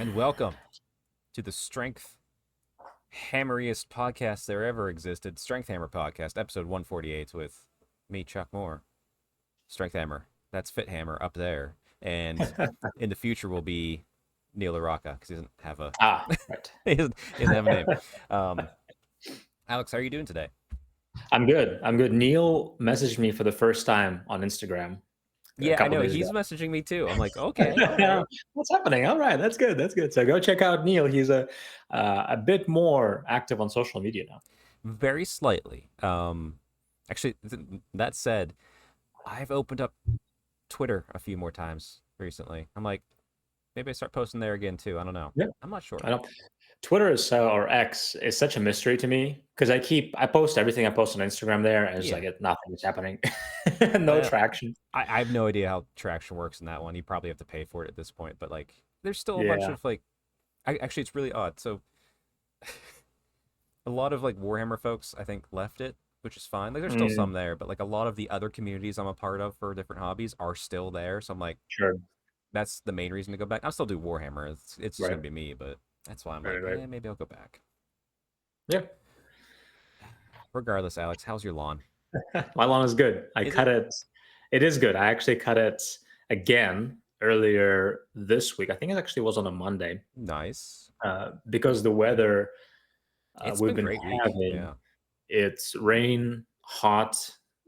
and welcome to the Strength Hammeriest podcast there ever existed, Strength Hammer Podcast, episode 148 with me, Chuck Moore. Strength Hammer. That's Fit Hammer up there. And in the future will be Neil LaRocca because he doesn't have a Right. he doesn't have a name. Um, Alex, how are you doing today? I'm good. I'm good. Neil messaged me for the first time on Instagram a Yeah, I couple know. days He's ago. messaging me too. I'm like, okay, all right. What's happening? All right, that's good. That's good. So go check out Neil. He's a bit more active on social media now. Very slightly. Actually, that said, I've opened up Twitter a few more times recently. I'm like, maybe I start posting there again too. I don't know. Yeah, I'm not sure. I know. Twitter is or X is such a mystery to me because I post everything I post on Instagram there, and it's Yeah. like nothing is happening, no Well, traction. I have no idea how traction works in that one. You probably have to pay for it at this point, but like, there's still a bunch Yeah. of like, actually, it's really odd. So, a lot of like Warhammer folks, I think, left it, which is fine. Like, there's still some Mm, there, but like a lot of the other communities I'm a part of for different hobbies are still there. So I'm like, sure. that's the main reason to go back. I'll still do Warhammer. It's just Right. gonna be me, but that's why I'm Right. like, Right. maybe I'll go back. Yeah. Regardless, Alex, how's your lawn? My lawn is good. I Is cut it it. It is good. I actually cut it again earlier this week. I think it actually was on a Monday nice? because the weather It's we've been a been great week. having, Yeah. it's rain, hot,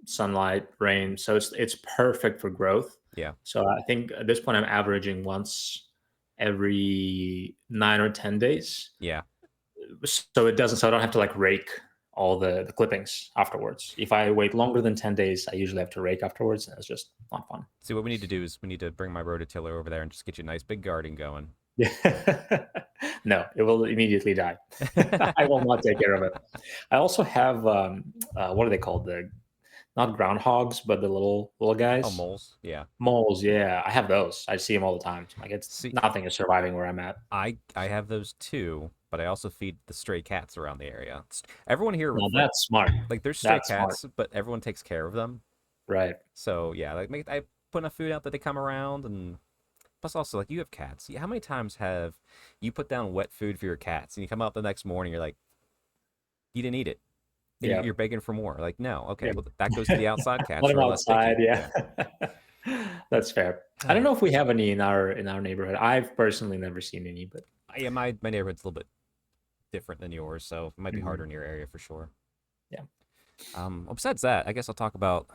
sunlight, rain. So it's perfect for growth. Yeah. So I think at this point I'm averaging once every 9 or 10 days. Yeah. So it doesn't. So I don't have to like rake all the clippings afterwards. If I wait longer than 10 days, I usually have to rake afterwards, and it's just not fun. See, what we need to do is we need to bring my rototiller over there and just get you a nice big garden going. Yeah. No, it will immediately die. I will not take care of it. I also have what are they called? The not groundhogs, but the little Oh, guys, moles. Yeah. moles. Yeah, I have those. I see them all the time. Like it's See, nothing is surviving where I'm at. I have those too, but I also feed the stray cats around the area. Everyone here, Now that's smart. like, there's stray That's smart. cats, but everyone takes care of them. Right. So yeah, like I put enough food out that they come around, and plus also like you have cats. How many times have you put down wet food for your cats, and you come out the next morning, you're like, you didn't eat it, and Yeah. you're begging for more. Like, no, okay, Yeah. well that goes to the outside cats Let who them are less outside, picky. yeah. Yeah. That's fair. I don't know if we have any in our neighborhood. I've personally never seen any, but Yeah, my neighborhood's a little bit different than yours, so it might be harder mhm, in your area for sure. yeah. Well, besides that, I guess I'll talk about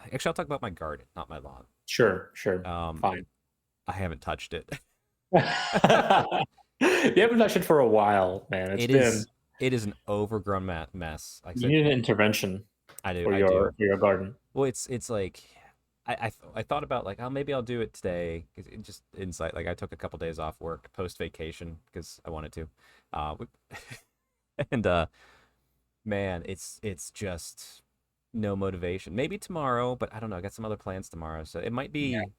my garden, not my lawn. Sure, sure. Um, Fine. I haven't touched it. You haven't touched it for a while, man. It's It been is it is an overgrown mess. Like I you said, need an intervention I do. for your garden. Well, it's like I thought about like, oh, maybe I'll do it today. 'Cause it just insight. Like, I took a couple days off work post vacation because I wanted to. And man, it's just no motivation. Maybe tomorrow, but I don't know. I got some other plans tomorrow, so it might Yeah, be.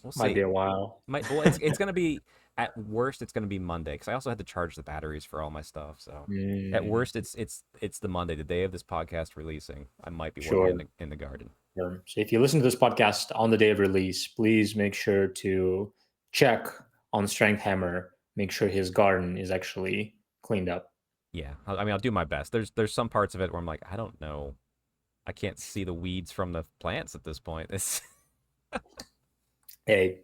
We'll might be see. a while. Might well, it's gonna be at worst. It's gonna be Monday because I also had to charge the batteries for all my stuff. So at Mm, worst, it's the Monday, the day of this podcast releasing. I might be working sure. in the garden. Sure. So if you listen to this podcast on the day of release, please make sure to check on Strength Hammer. Make sure his garden is actually cleaned up. Yeah, I mean, I'll do my best. There's some parts of it where I'm like, I don't know. I can't see the weeds from the plants at this point. It's Hey,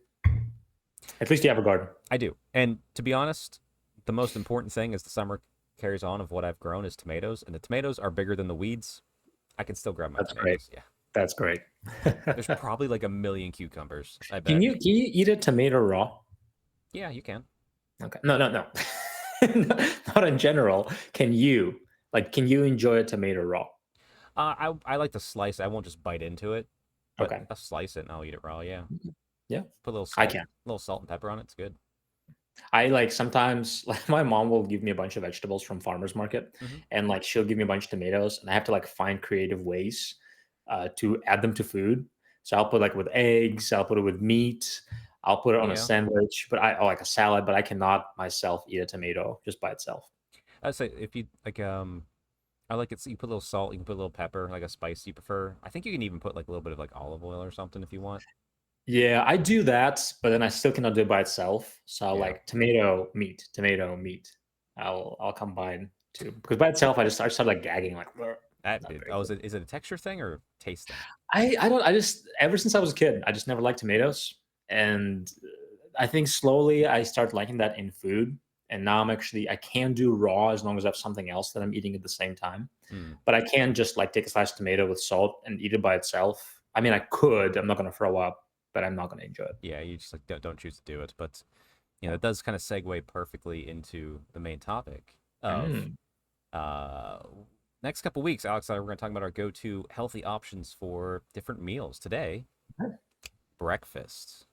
at least you have a garden. I do. And to be honest, the most important thing as the summer carries on of what I've grown is tomatoes, and the tomatoes are bigger than the weeds. I can still grab my That's great. tomatoes. Yeah. That's great. There's probably like a million cucumbers, I Can bet. you eat a tomato raw? Yeah, you can. Okay. No, no, no. Not in general. Can you enjoy a tomato raw? I like to slice it. I won't just bite into it, but Okay. I'll slice it and I'll eat it raw. Yeah. Yeah, Put I can. a little salt and pepper on it. It's good. I like sometimes like my mom will give me a bunch of vegetables from farmers market Hmm. and like she'll give me a bunch of tomatoes and I have to like find creative ways to add them to food. So I'll put like with eggs, I'll put it with meat, I'll put it on a Yeah. sandwich, but I or like a salad, but I cannot myself eat a tomato just by itself. I'd say if you like, I like it. So you put a little salt, you can put a little pepper, like a spice you prefer. I think you can even put like a little bit of like olive oil or something if you want. Yeah, I do that, but then I still cannot do it by itself. So I'll Yeah. like tomato, meat, tomato, meat. I'll combine two because by itself I start like gagging like not very Oh, good. is it a texture thing or taste thing? I don't I just ever since I was a kid I just never liked tomatoes, and I think slowly I start liking that in food, and now I can do raw as long as I have something else that I'm eating at the same time. Hmm. But I can just like take a slice of tomato with salt and eat it by itself. I mean, I could. I'm not gonna throw up, but I'm not gonna enjoy it. Yeah, you just like don't choose to do it, but Yeah. it does kind of segue perfectly into the main topic of Mm. uh next couple weeks. Alex and I, we're going to talk about our go-to healthy options for different meals today. Breakfast.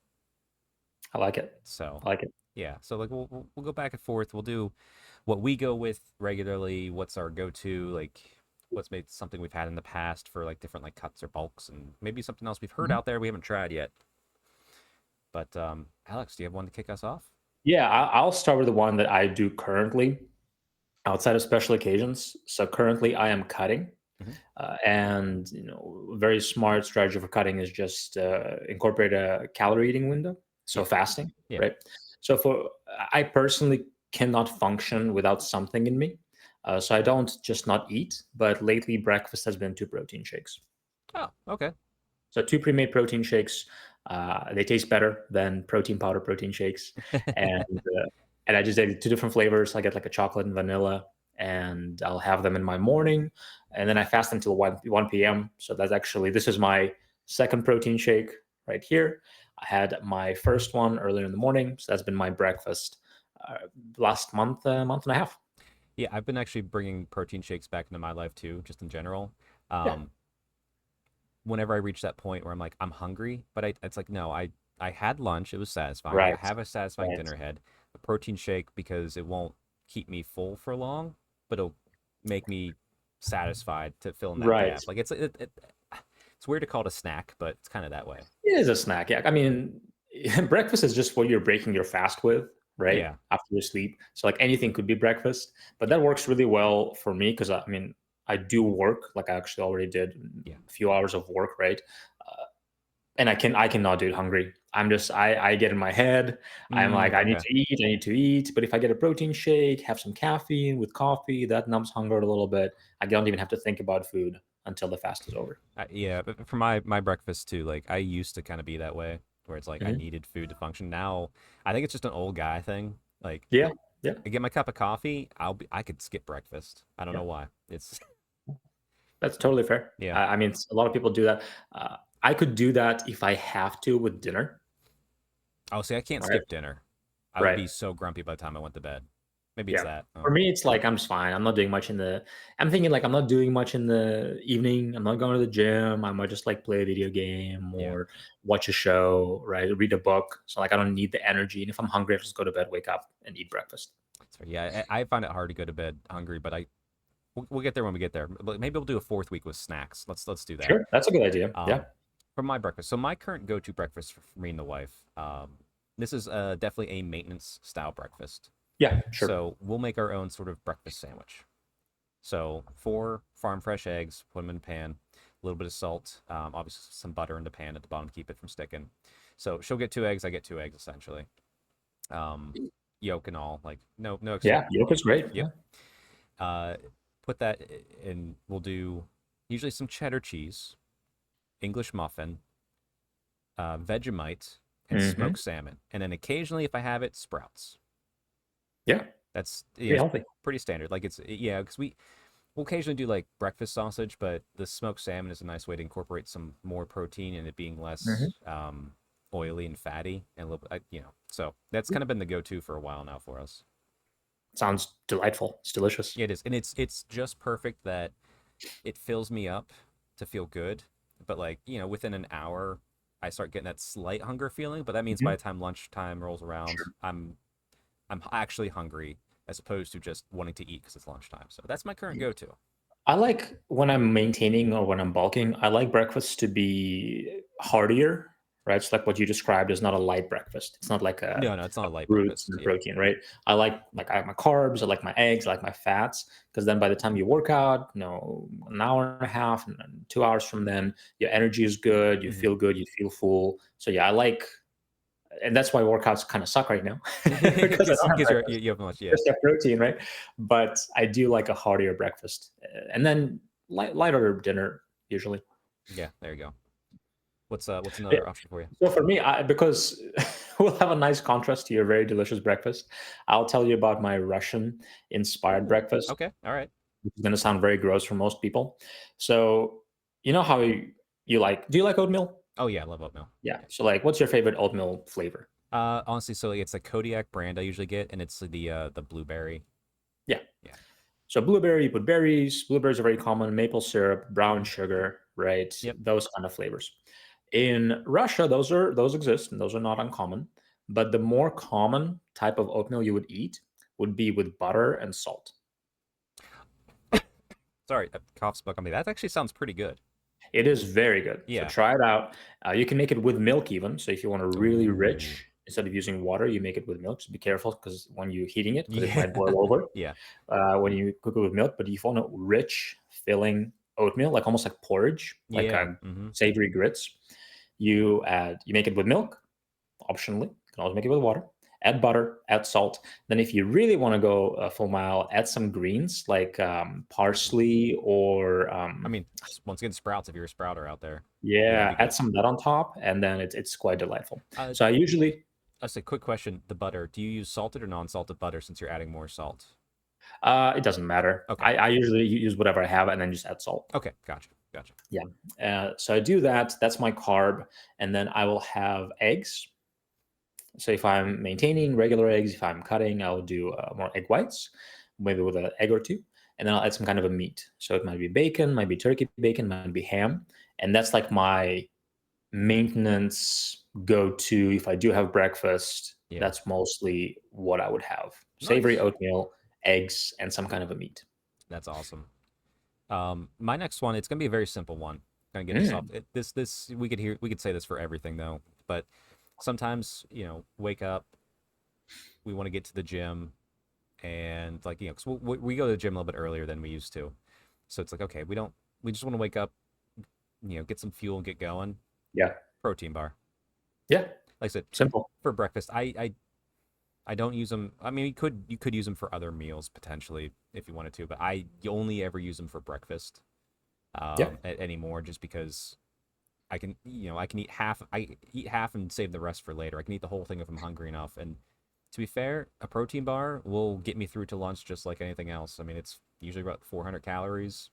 I like it. So I like it. yeah, so like we'll go back and forth. We'll do what we go with regularly. What's our go-to, like what's made something we've had in the past for like different like cuts or bulks, and maybe something else we've heard Mhm. out there we haven't tried yet. But Alex, do you have one to kick us off? Yeah, I'll start with the one that I do currently outside of special occasions. So currently, I am cutting, Hmm. and a very smart strategy for cutting is just incorporate a calorie eating window. So Yeah, fasting, yeah. right? So for I personally cannot function without something in me. So I don't just not eat, but lately breakfast has been two protein shakes. Oh, okay. So two pre-made protein shakes. They taste better than protein powder protein shakes, and and I just did two different flavors. I get like a chocolate and vanilla, and I'll have them in my morning, and then I fast until 1 p.m. So that's actually this is my second protein shake right here. I had my first one earlier in the morning, so that's been my breakfast uh, last month and a half. Yeah, I've been actually bringing protein shakes back into my life too, just in general. Yeah, Um, Whenever I reach that point where I'm like, I'm hungry, but it's like, no, I had lunch. It was satisfying. I right, have a satisfying right, dinner head. A protein shake because it won't keep me full for long, but it'll make me satisfied to fill in that right. gap. Like it's weird to call it a snack, but it's kind of that way. It is a snack. Yeah. I mean, breakfast is just what you're breaking your fast with, right? Yeah, After you sleep. So like anything could be breakfast, but that works really well for me because I mean, I do work like I actually already did yeah. a few hours of work, right? Uh, and I cannot do it hungry. I get in my head. I'm like I need Okay. to eat, I need to eat. But if I get a protein shake, have some caffeine with coffee, that numbs hunger a little bit. I don't even have to think about food until the fast is over. Yeah, but for my breakfast too, like I used to kind of be that way, where it's like I Mhm. needed food to function. Now, I think it's just an old guy thing. Like Yeah, yeah, I get my cup of coffee, I could skip breakfast. I don't yeah. know why. It's That's totally fair. yeah. I mean, a lot of people do that. I could do that if I have to with dinner. Oh, see, I can't Right. skip dinner. I would Right. be so grumpy by the time I went to bed. Maybe it's Yeah. that. For Oh, me, it's like I'm just fine. I'm not doing much in the. I'm thinking like I'm not doing much in the evening. I'm not going to the gym. I might just like play a video game yeah. or watch a show. Right. Read a book. So like I don't need the energy. And if I'm hungry, I just go to bed, wake up, and eat breakfast. That's fair. Yeah, I find it hard to go to bed hungry, but we'll get there when we get there. But maybe we'll do a fourth week with snacks. Let's do that. Sure, that's a good idea. Yeah. Um, for my breakfast. So my current go-to breakfast for me and the wife. This is definitely a maintenance style breakfast. Yeah. Sure. So we'll make our own sort of breakfast sandwich. So 4 farm fresh eggs, put them in a pan, a little bit of salt, obviously some butter in the pan at the bottom to keep it from sticking. So she'll get 2 eggs, I get 2 eggs essentially. Um, Yolk and all, like no extra. Yeah. Yolk is great. Yep. Yeah. Uh, Put that in. We'll do usually some cheddar cheese, English muffin, Vegemite, and Hmm. smoked salmon, and then occasionally, if I have it, sprouts. Yeah. That's Pretty it's healthy. pretty standard. Like it's yeah, because we'll occasionally do like breakfast sausage, but the smoked salmon is a nice way to incorporate some more protein and it being Hmm. less oily and fatty and a little So that's kind of been the go-to for a while now for us. Sounds delightful. It's delicious. Yeah, it is, and it's just perfect that it fills me up to feel good, but like within an hour, I start getting that slight hunger feeling. But that means by Mhm. the time lunchtime rolls around, Sure. I'm actually hungry as opposed to just wanting to eat because it's lunchtime. So that's my current go-to. I like when I'm maintaining or when I'm bulking, I like breakfast to be heartier, right? So like what you described is not a light breakfast. It's not like No, no, it's not a light fruits breakfast. and Yeah. protein, right? I like my carbs, I like my eggs, I like my fats, because then by the time you work out, an hour and a half and then 2 hours from then, your energy is good, you Hmm. feel good, you feel full. So yeah, I like, and that's why workouts kind of suck right now because I Because don't have breakfast. you have much. Yeah. Just have protein, right? But I do like a heartier breakfast, and then lighter dinner usually. Yeah. There you go. What's another option for you? So for me, because we'll have a nice contrast to your very delicious breakfast, I'll tell you about my Russian inspired Ooh. breakfast, Okay. All right. which is going to sound very gross for most people. So, you know how you like, do you like oatmeal? Oh yeah, I love oatmeal. Yeah. Yeah. So, like, what's your favorite oatmeal flavor? Honestly, so it's a Kodiak brand I usually get, and it's the blueberry. Yeah. Yeah. So, blueberry, you put berries. Blueberries are very common, maple syrup, brown sugar, right? Yep. Those kind of flavors. In Russia, those exist and those are not uncommon. But the more common type of oatmeal you would eat would be with butter and salt. Sorry, a cough spoke on me. That actually sounds pretty good. It is very good. So Yeah. try it out. You can make it with milk even. So if you want a really Ooh. rich, instead of using water, you make it with milk. So be careful because when you're heating it, because it Yeah. might boil over Yeah. when you cook it with milk. But if you want a rich, filling oatmeal, like almost like porridge, like Yeah. Mm-hmm. savory grits, you make it with milk. Optionally, you can always make it with water. Add butter, add salt. Then, if you really want to go a full mile, add some greens like parsley or I mean, once again, sprouts. If you're a sprouter out there, yeah, that'd yeah, be add good. some of that on top, and then it's quite delightful. Uh, So I usually That's a quick question. The butter. Do you use salted or non-salted butter since you're adding more salt? it doesn't matter. Okay. I usually use whatever I have and then just add salt. Okay. Gotcha. Gotcha. Yeah. So I do that. That's my carb, and then I will have eggs. So if I'm maintaining regular eggs, if I'm cutting, I'll do more egg whites, maybe with an egg or two, and then I'll add some kind of a meat. So it might be bacon, might be turkey bacon, might be ham, and that's like my maintenance go to if I do have breakfast. Yeah. That's mostly what I would have: savory Nice. oatmeal, eggs, and some kind of a meat. That's awesome. My next one, it's gonna be a very simple one. Gonna get us off. Mm, This we could say this for everything though, but sometimes wake up, we want to get to the gym, and like 'cause we go to the gym a little bit earlier than we used to, so it's like okay, we just want to wake up, get some fuel and get going. yeah, Protein bar, yeah, like I said, simple. for breakfast. I don't use them. I mean, you could use them for other meals potentially if you wanted to, but I only ever use them for breakfast Yeah, anymore, just because I can eat half and save the rest for later. I can eat the whole thing if I'm hungry enough. And to be fair, a protein bar will get me through to lunch just like anything else. I mean, it's usually about 400 calories.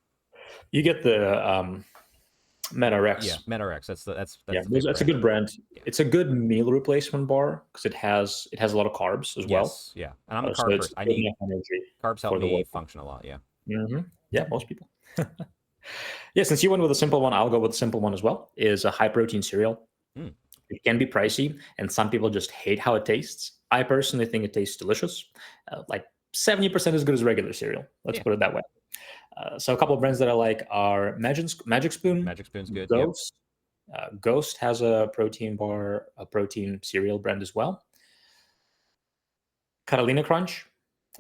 you get the Yeah, MetaRex. MetaRx. That's Yeah, the favorite that's a brand. good brand. Yeah. It's a good meal replacement bar because it has a lot of carbs as well. Yes. Yeah. And I'm a So carb it's person. I good need enough energy carbs help for the me workout. function a lot. Yeah. Yeah, most people. Yeah, since you went with a simple one, I'll go with a simple one as well. Is a high protein cereal. Mm, It can be pricey, and some people just hate how it tastes. I personally think it tastes delicious, like 70% as good as regular cereal. Let's yeah. put it that way. So a couple of brands that I like are Magic Spoon, Magic Spoon's good. Yep. Ghost. Ghost has a protein bar, a protein cereal brand as well. Catalina Crunch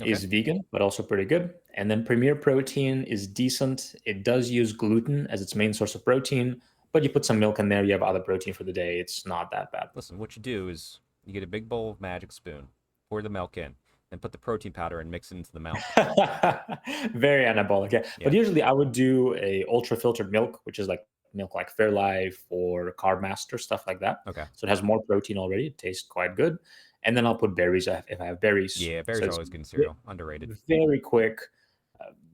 Okay. is vegan, but also pretty good. And then Premier Protein is decent. It does use gluten as its main source of protein, but you put some milk in there, you have other protein for the day. It's not that bad. Listen, what you do is you get a big bowl of Magic Spoon, pour the milk in, then put the protein powder and mix it into the milk. Very anabolic, yeah. But Yeah. usually I would do a ultra filtered milk, which is like milk like Fairlife or Carb Master, stuff like that. Okay. So it has more protein already. It tastes quite good. And then I'll put berries if I have berries. Yeah. So Berries are it's always good in cereal. Underrated. very quick,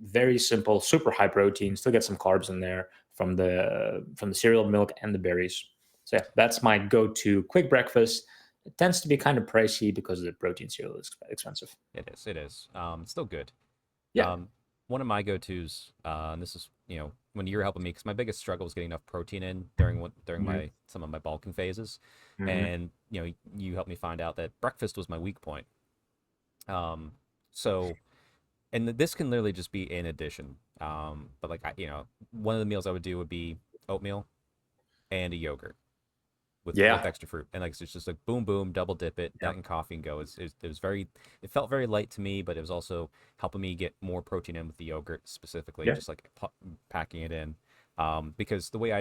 very simple, super high protein. Still get some carbs in there from the cereal milk and the berries. So yeah, that's my go-to quick breakfast. It tends to be kind of pricey because the protein cereal is expensive. It is. It is. It's still good. Yeah. One of my go-tos, and this is, when you're helping me, because my biggest struggle was getting enough protein in during Mhm. my some of my bulking phases, Mhm. and you helped me find out that breakfast was my weak point. Um, so, and this can literally just be in addition. But like one of the meals I would do would be oatmeal and a yogurt. with Yeah. extra fruit, and like it's just like boom boom, double dip it, Yeah. that and coffee and go. It was very, it felt very light to me, but it was also helping me get more protein in with the yogurt specifically, Yeah. just like packing it in. Because the way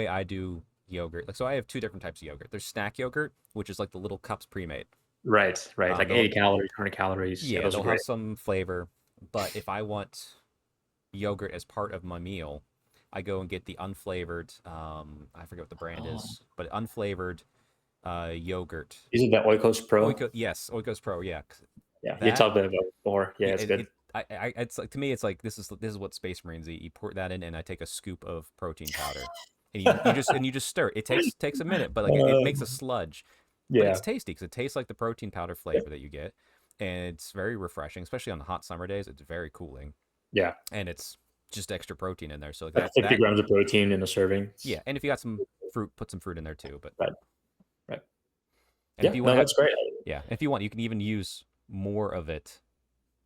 I do yogurt, like so I have two different types of yogurt. There's snack yogurt, which is like the little cups pre-made. Right. Right. Like They'll 80 calories, 100 calories. Yeah, Yeah, those are they'll great. have some flavor, but if I want yogurt as part of my meal, I go and get the unflavored. I forget what the brand Oh. is, but unflavored yogurt. Is it the Oikos Pro? Yes, Oikos Pro. Yeah, Yeah. You that. talked about it before. Yeah, Yeah, it's good. it's like to me, it's like this is what Space Marines eat. You pour that in, and I take a scoop of protein powder, and you just stir it. It takes a minute, but like it makes a Um, sludge, but it's yeah. tasty because it tastes like the protein powder Yeah. flavor that you get, and it's very refreshing, especially on the hot summer days. It's very cooling, Yeah. and it's just extra protein in there. So like Like 50 that grams of protein in a serving. yeah, and if you got some fruit, put some fruit in there too. But Right. Right. and if Yeah. you want No, to have that's great. yeah, if you want, you can even use more of it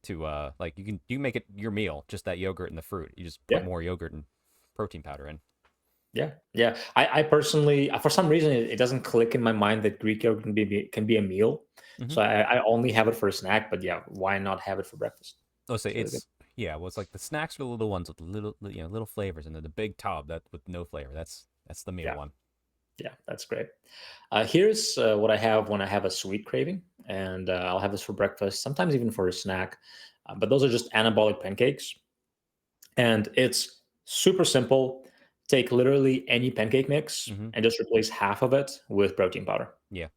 to like you can make it your meal, just that yogurt and the fruit. You just put Yeah. more yogurt and protein powder in. Yeah, yeah. I personally, for some reason, it doesn't click in my mind that Greek yogurt can be a meal. Mm-hmm. So I only have it for a snack. But yeah, why not have it for breakfast? Let's say It's really good. it's yeah. Well, it's like the snacks are the little ones with little flavors, and then the big tub that with no flavor. That's the meal Yeah, one. yeah, that's great. Here's what I have when I have a sweet craving, and I'll have this for breakfast, sometimes even for a snack. But those are just anabolic pancakes, and it's super simple. Take literally any pancake mix Mm-hmm. and just replace half of it with protein powder. Yeah.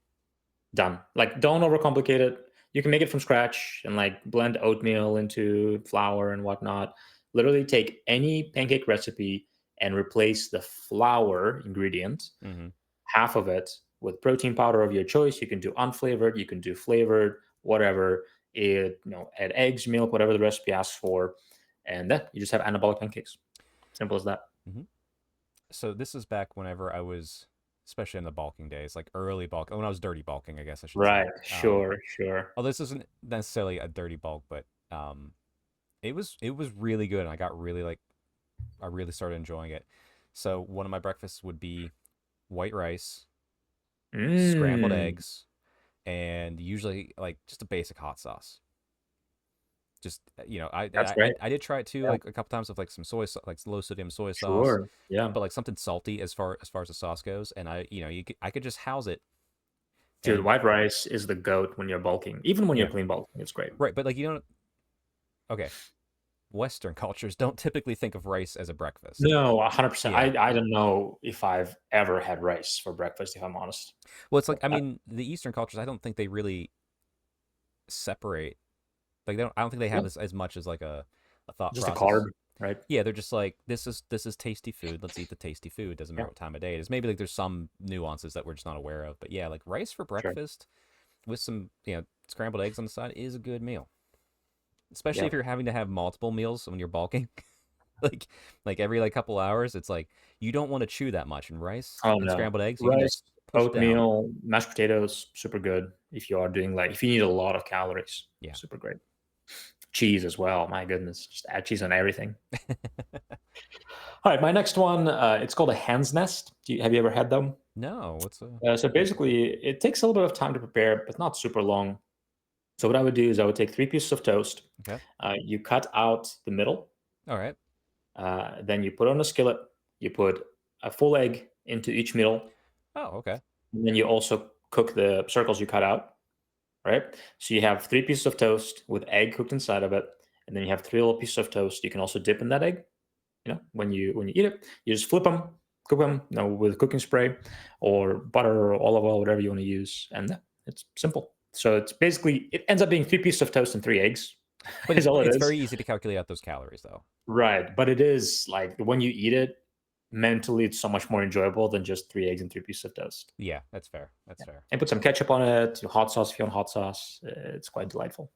Done. Like, don't overcomplicate it. You can make it from scratch and like blend oatmeal into flour and whatnot. Literally take any pancake recipe and replace the flour ingredient, Mm-hmm. half of it, with protein powder of your choice. You can do unflavored, you can do flavored, whatever. Add eggs, milk, whatever the recipe asks for, and then you just have anabolic pancakes. Simple as that. Mm-hmm. So this is back whenever I was, especially in the bulking days, like early bulk, when I was dirty bulking, I guess I should say. Right. Sure. Sure. Well, this isn't necessarily a dirty bulk, but it was really good, and I really started enjoying it. So one of my breakfasts would be white rice, scrambled Mm, eggs, and usually like just a basic hot sauce. Just that's great. I did try it too, Yeah. like a couple times with like some like low sodium soy sauce, Sure. Yeah. but like something salty as far as the sauce goes, and I could just house it. Dude, And white rice is the goat when you're bulking. Even when you're yeah, clean bulking, it's great. right, but like you don't. Okay, Western cultures don't typically think of rice as a breakfast. No, 100%. Yeah. I don't know if I've ever had rice for breakfast, if I'm honest. Well, it's like But, I mean, the Eastern cultures, I don't think they really separate. Like I don't think they yeah, have as much as like a thought just a carb, process. right? Yeah, they're just like this is tasty food. Let's eat the tasty food. Doesn't Yeah, matter what time of day it is. Maybe like there's some nuances that we're just not aware of. But yeah, like rice for sure. breakfast with some scrambled eggs on the side is a good meal. Especially Yeah. if you're having to have multiple meals when you're bulking. like every like couple hours, it's like you don't want to chew that much. And rice Oh, and no. scrambled eggs, you can just Rice, push down. oatmeal, mashed potatoes, super good. If you are doing like, if you need a lot of calories, Yeah. super great. Cheese as well. My goodness. Just add cheese on everything. All right. My next one, it's called a hen's nest. Have you ever had them? No, what's a So basically, it takes a little bit of time to prepare, but not super long. So what I would do is I would take three pieces of toast. okay? You cut out the middle. All right. Then you put on a skillet. You put a full egg into each middle. Oh, okay. And then you also cook the circles you cut out. Right. So you have three pieces of toast with egg cooked inside of it, and then you have three little pieces of toast. You can also dip in that egg. When you eat it, you just flip them, cook them, with cooking spray or butter or olive oil, whatever you want to use, and it's simple. So it's basically it ends up being three pieces of toast and three eggs, But is all it it's is. very easy to calculate out those calories, though. Right, but it is like when you eat it mentally, it's so much more enjoyable than just three eggs and three pieces of toast. Yeah, that's fair. That's Yeah. fair. And put some ketchup on it, hot sauce if you want hot sauce. It's quite delightful.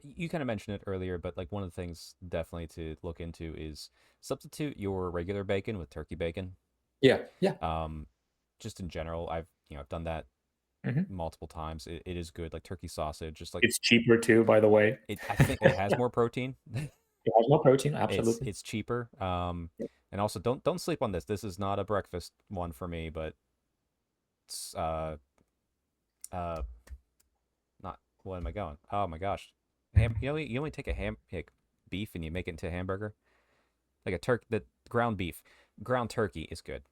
You kind of mentioned it earlier, but like one of the things definitely to look into is substitute your regular bacon with turkey bacon. Yeah, yeah. Um, just in general, I've done that Mhm. multiple times. It is good, like turkey sausage. Just like It's cheaper too, by the way. I think it has more protein. It has more protein, It's absolutely. it's cheaper. Yep. And also don't sleep on this. This is not a breakfast one for me, but it's uh not what am I going? Oh my gosh. You only take a like beef and you make it into a hamburger? Like a the ground beef. Ground turkey is good.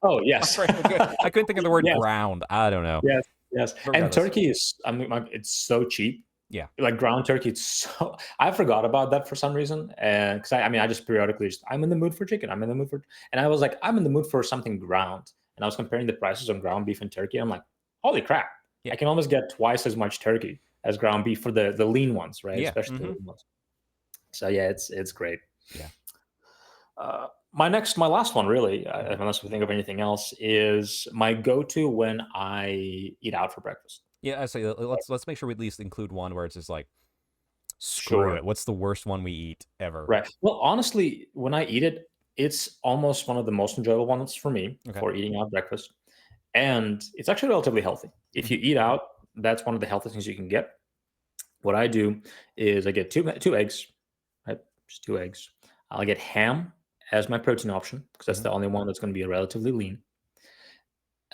Oh, My yes. brain was good. I couldn't think of the word Yes, ground. I don't know. yes, yes. But And regardless. turkey is, I mean, it's so cheap. Yeah. Like ground turkey, it's so I forgot about that for some reason. And because I mean, I just periodically just, I'm in the mood for chicken. I'm in the mood for, and I was like, I'm in the mood for something ground. And I was comparing the prices on ground beef and turkey. I'm like, holy crap. Yeah. I can almost get twice as much turkey as ground beef for the lean ones, right? Yeah. Especially the Mm-hmm. lean ones. So yeah, it's great. Yeah. My last one, really, Mm-hmm. unless we think of anything else, is my go-to when I eat out for breakfast. Yeah, I say let's make sure we at least include one where it's just like screw Sure. it. What's the worst one we eat ever? Right. Well, honestly, when I eat it, it's almost one of the most enjoyable ones for me Okay. for eating out breakfast. And it's actually relatively healthy. If Mm-hmm. you eat out, that's one of the healthiest things you can get. What I do is I get two eggs, right? Just two eggs. I'll get ham as my protein option because that's Mm-hmm. the only one that's going to be relatively lean.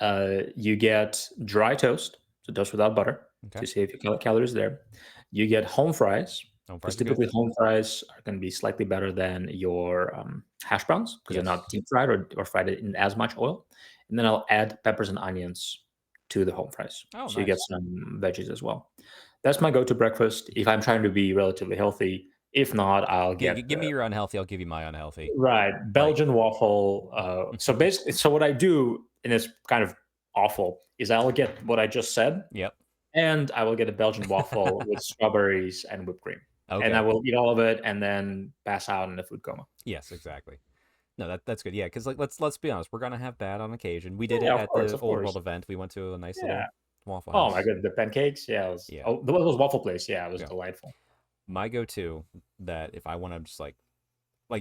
You get dry toast, so toast without butter, Okay. to save your calories there. You get home fries, Home because fries are good. typically home fries are going to be slightly better than your hash browns because they're Yes. not deep fried or fried in as much oil. And then I'll add peppers and onions to the home fries, Oh, so you get nice. some veggies as well. That's my go-to breakfast if I'm trying to be relatively healthy. If not, I'll Yeah, get give me your unhealthy, I'll give you my unhealthy. right, Like, Belgian waffle. So basically, so what I do, and it's kind of awful, is I'll get what I just said, yep. and I will get a Belgian waffle with strawberries and whipped cream, and I Okay. will eat all of it and then pass out in a food coma. Yes, exactly. No, that's good. Yeah, because like let's be honest, we're gonna have bad on occasion. We did it Yeah, at the of Old World course. event. We went to a nice Yeah. little Waffle Oh my House. god, the pancakes. Yeah, it was. Yeah. Oh, the was waffle place. Yeah, it was Yeah. delightful. My go-to that if I want to just like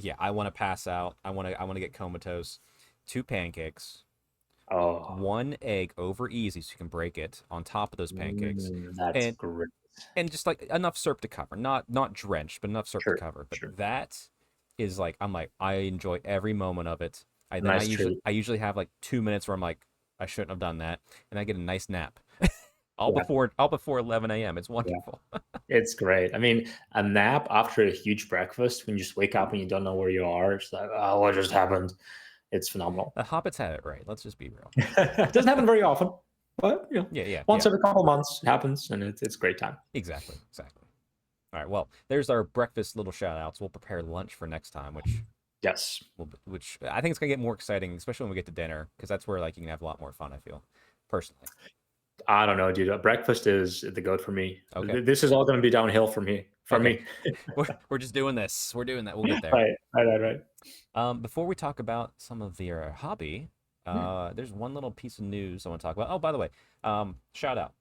yeah, I want to pass out. I want to get comatose. Two pancakes, Oh, one egg over easy so you can break it on top of those pancakes, that's and great. just like enough syrup to cover, not drenched, but enough syrup to Sure, cover. But sure. that is like I'm like I enjoy every moment of it. Nice treat. I usually have like 2 minutes where I'm like I shouldn't have done that, and I get a nice nap. Yeah, All before 11 a.m. It's yeah. wonderful. It's great. I mean, a nap after a huge breakfast when you just wake up and you don't know where you are. It's like, oh, what just happened? It's phenomenal. The hobbits had it right. Let's just be real. It doesn't happen very often, but Yeah, yeah, once yeah. every couple months it happens, and it's great time. Exactly, exactly. All right. Well, there's our breakfast little shout outs. We'll prepare lunch for next time, Yes. which I think it's gonna get more exciting, especially when we get to dinner, because that's where like you can have a lot more fun. I feel personally. I don't know, dude. Breakfast is the goat for me. Okay. This is all going to be downhill for me. For Okay. me. We're just doing this. We're doing that. We'll get there. Right. Right. Right. Right. Before we talk about some of your hobby, Hmm. there's one little piece of news I want to talk about. Oh, by the way, shout out.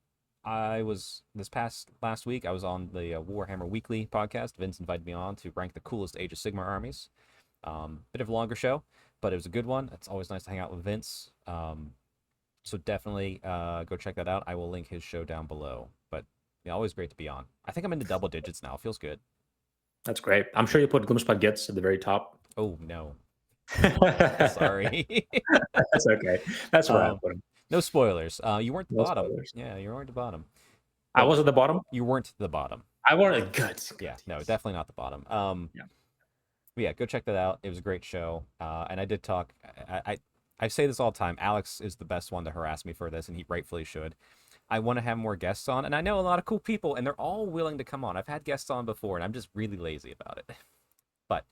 I was this past last week. I was on the Warhammer Weekly podcast. Vince invited me on to rank the coolest Age of Sigmar armies. Bit of a longer show, but it was a good one. It's always nice to hang out with Vince. So definitely go check that out. I will link his show down below. But yeah, always great to be on. I think I'm into double digits now. Feels good. That's great. I'm sure you put Gloomspot Gets at the very top. Oh no, That's sorry. okay. That's where I um, put him. no spoilers. You weren't the No bottom. spoilers. Yeah, you weren't the bottom. I But was at the bottom. you weren't the bottom. I wanted good. Yeah, Good. no, Yes. definitely not the bottom. Yeah. But yeah, go check that out. It was a great show. And I did talk. I say this all the time. Alex is the best one to harass me for this, and he rightfully should. I want to have more guests on, and I know a lot of cool people, and they're all willing to come on. I've had guests on before, and I'm just really lazy about it. But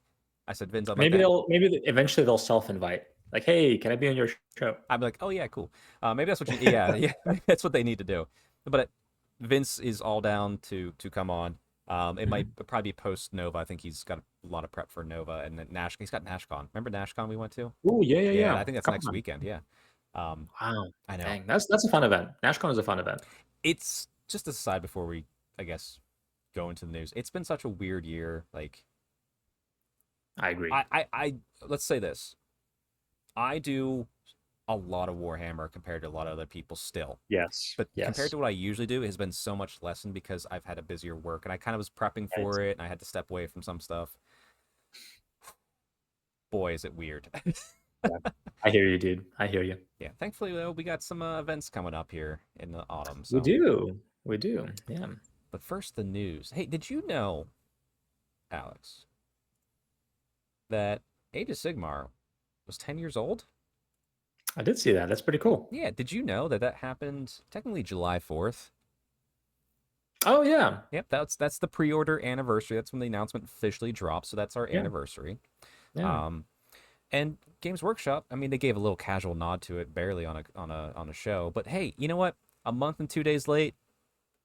I said, Vince, I'd like Maybe to. eventually they'll self-invite. Like, hey, can I be on your show? I'm like, oh yeah, cool. Maybe that's what you. Yeah, yeah, maybe that's what they need to do. But Vince is all down to come on. It might Mhm. probably be post Nova. I think he's got a lot of prep for Nova, and then Nash. He's got NashCon. Remember NashCon we went to? Oh yeah, yeah, Yeah, yeah. I think that's Come next on. weekend. Yeah. Um, Wow. I know. Dang, that's a fun event. NashCon is a fun event. It's just a side before we, I guess, go into the news. It's been such a weird year. Like, I agree. I let's say this. I do a lot of Warhammer compared to a lot of other people still. Yes. But compared Yes. to what I usually do, it has been so much lessened because I've had a busier work and I kind of was prepping Right. for it and I had to step away from some stuff. Boy, is it weird. Yeah. I hear you, dude. I hear you. Yeah, thankfully though, we got some events coming up here in the autumn. We So, do. We do. Yeah. but first the news. Hey, did you know, Alex, that Age of Sigmar was 10 years old? I did see that. That's pretty cool. Yeah, did you know that that happened technically July 4th? Oh yeah. Yep, that's the pre-order anniversary. That's when the announcement officially dropped. So that's our Yeah. anniversary. Yeah. Um, and Games Workshop, I mean, they gave a little casual nod to it, barely on a show. But hey, you know what? A month and 2 days late,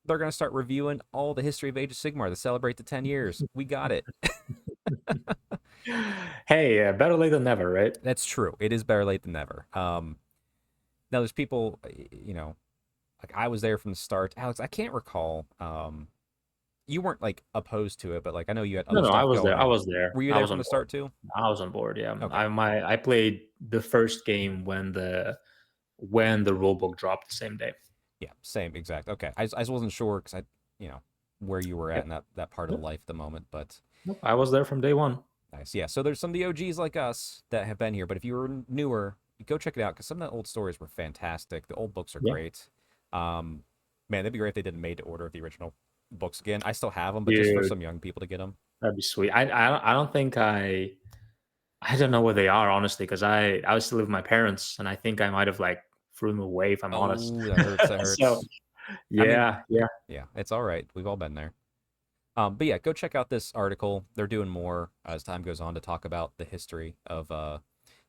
they're gonna start reviewing all the history of Age of Sigmar to celebrate the 10 years. We got it. Hey, better late than never, right? That's true. It is better late than never. Now there's people, like I was there from the start. Alex, I can't recall. You weren't like opposed to it, but like I know you had No, other no, I stuff was there. I going. was there. Were you I there was from on the board. start too? I was on board. Yeah. Okay. I played the first game when the rule book dropped the same day. Yeah, same exact. Okay. I just wasn't sure because where you were at Yep. in that part of Nope. life at the moment, but Nope. I was there from day one. nice. Yeah. So there's some of the OGs like us that have been here, but if you were newer, go check it out because some of the old stories were fantastic. The old books are Yeah. great. Man, that'd be great if they did a made to order of the original books again. I still have them, but just for Dude, some young people to get them. that'd be sweet. I don't think I don't know where they are honestly because I was still with my parents and I think I might have like threw them away if I'm honest. Oh, that hurts. That So hurts. I mean, yeah, yeah, yeah, it's all right. We've all been there. But yeah, go check out this article. They're doing more as time goes on to talk about the history of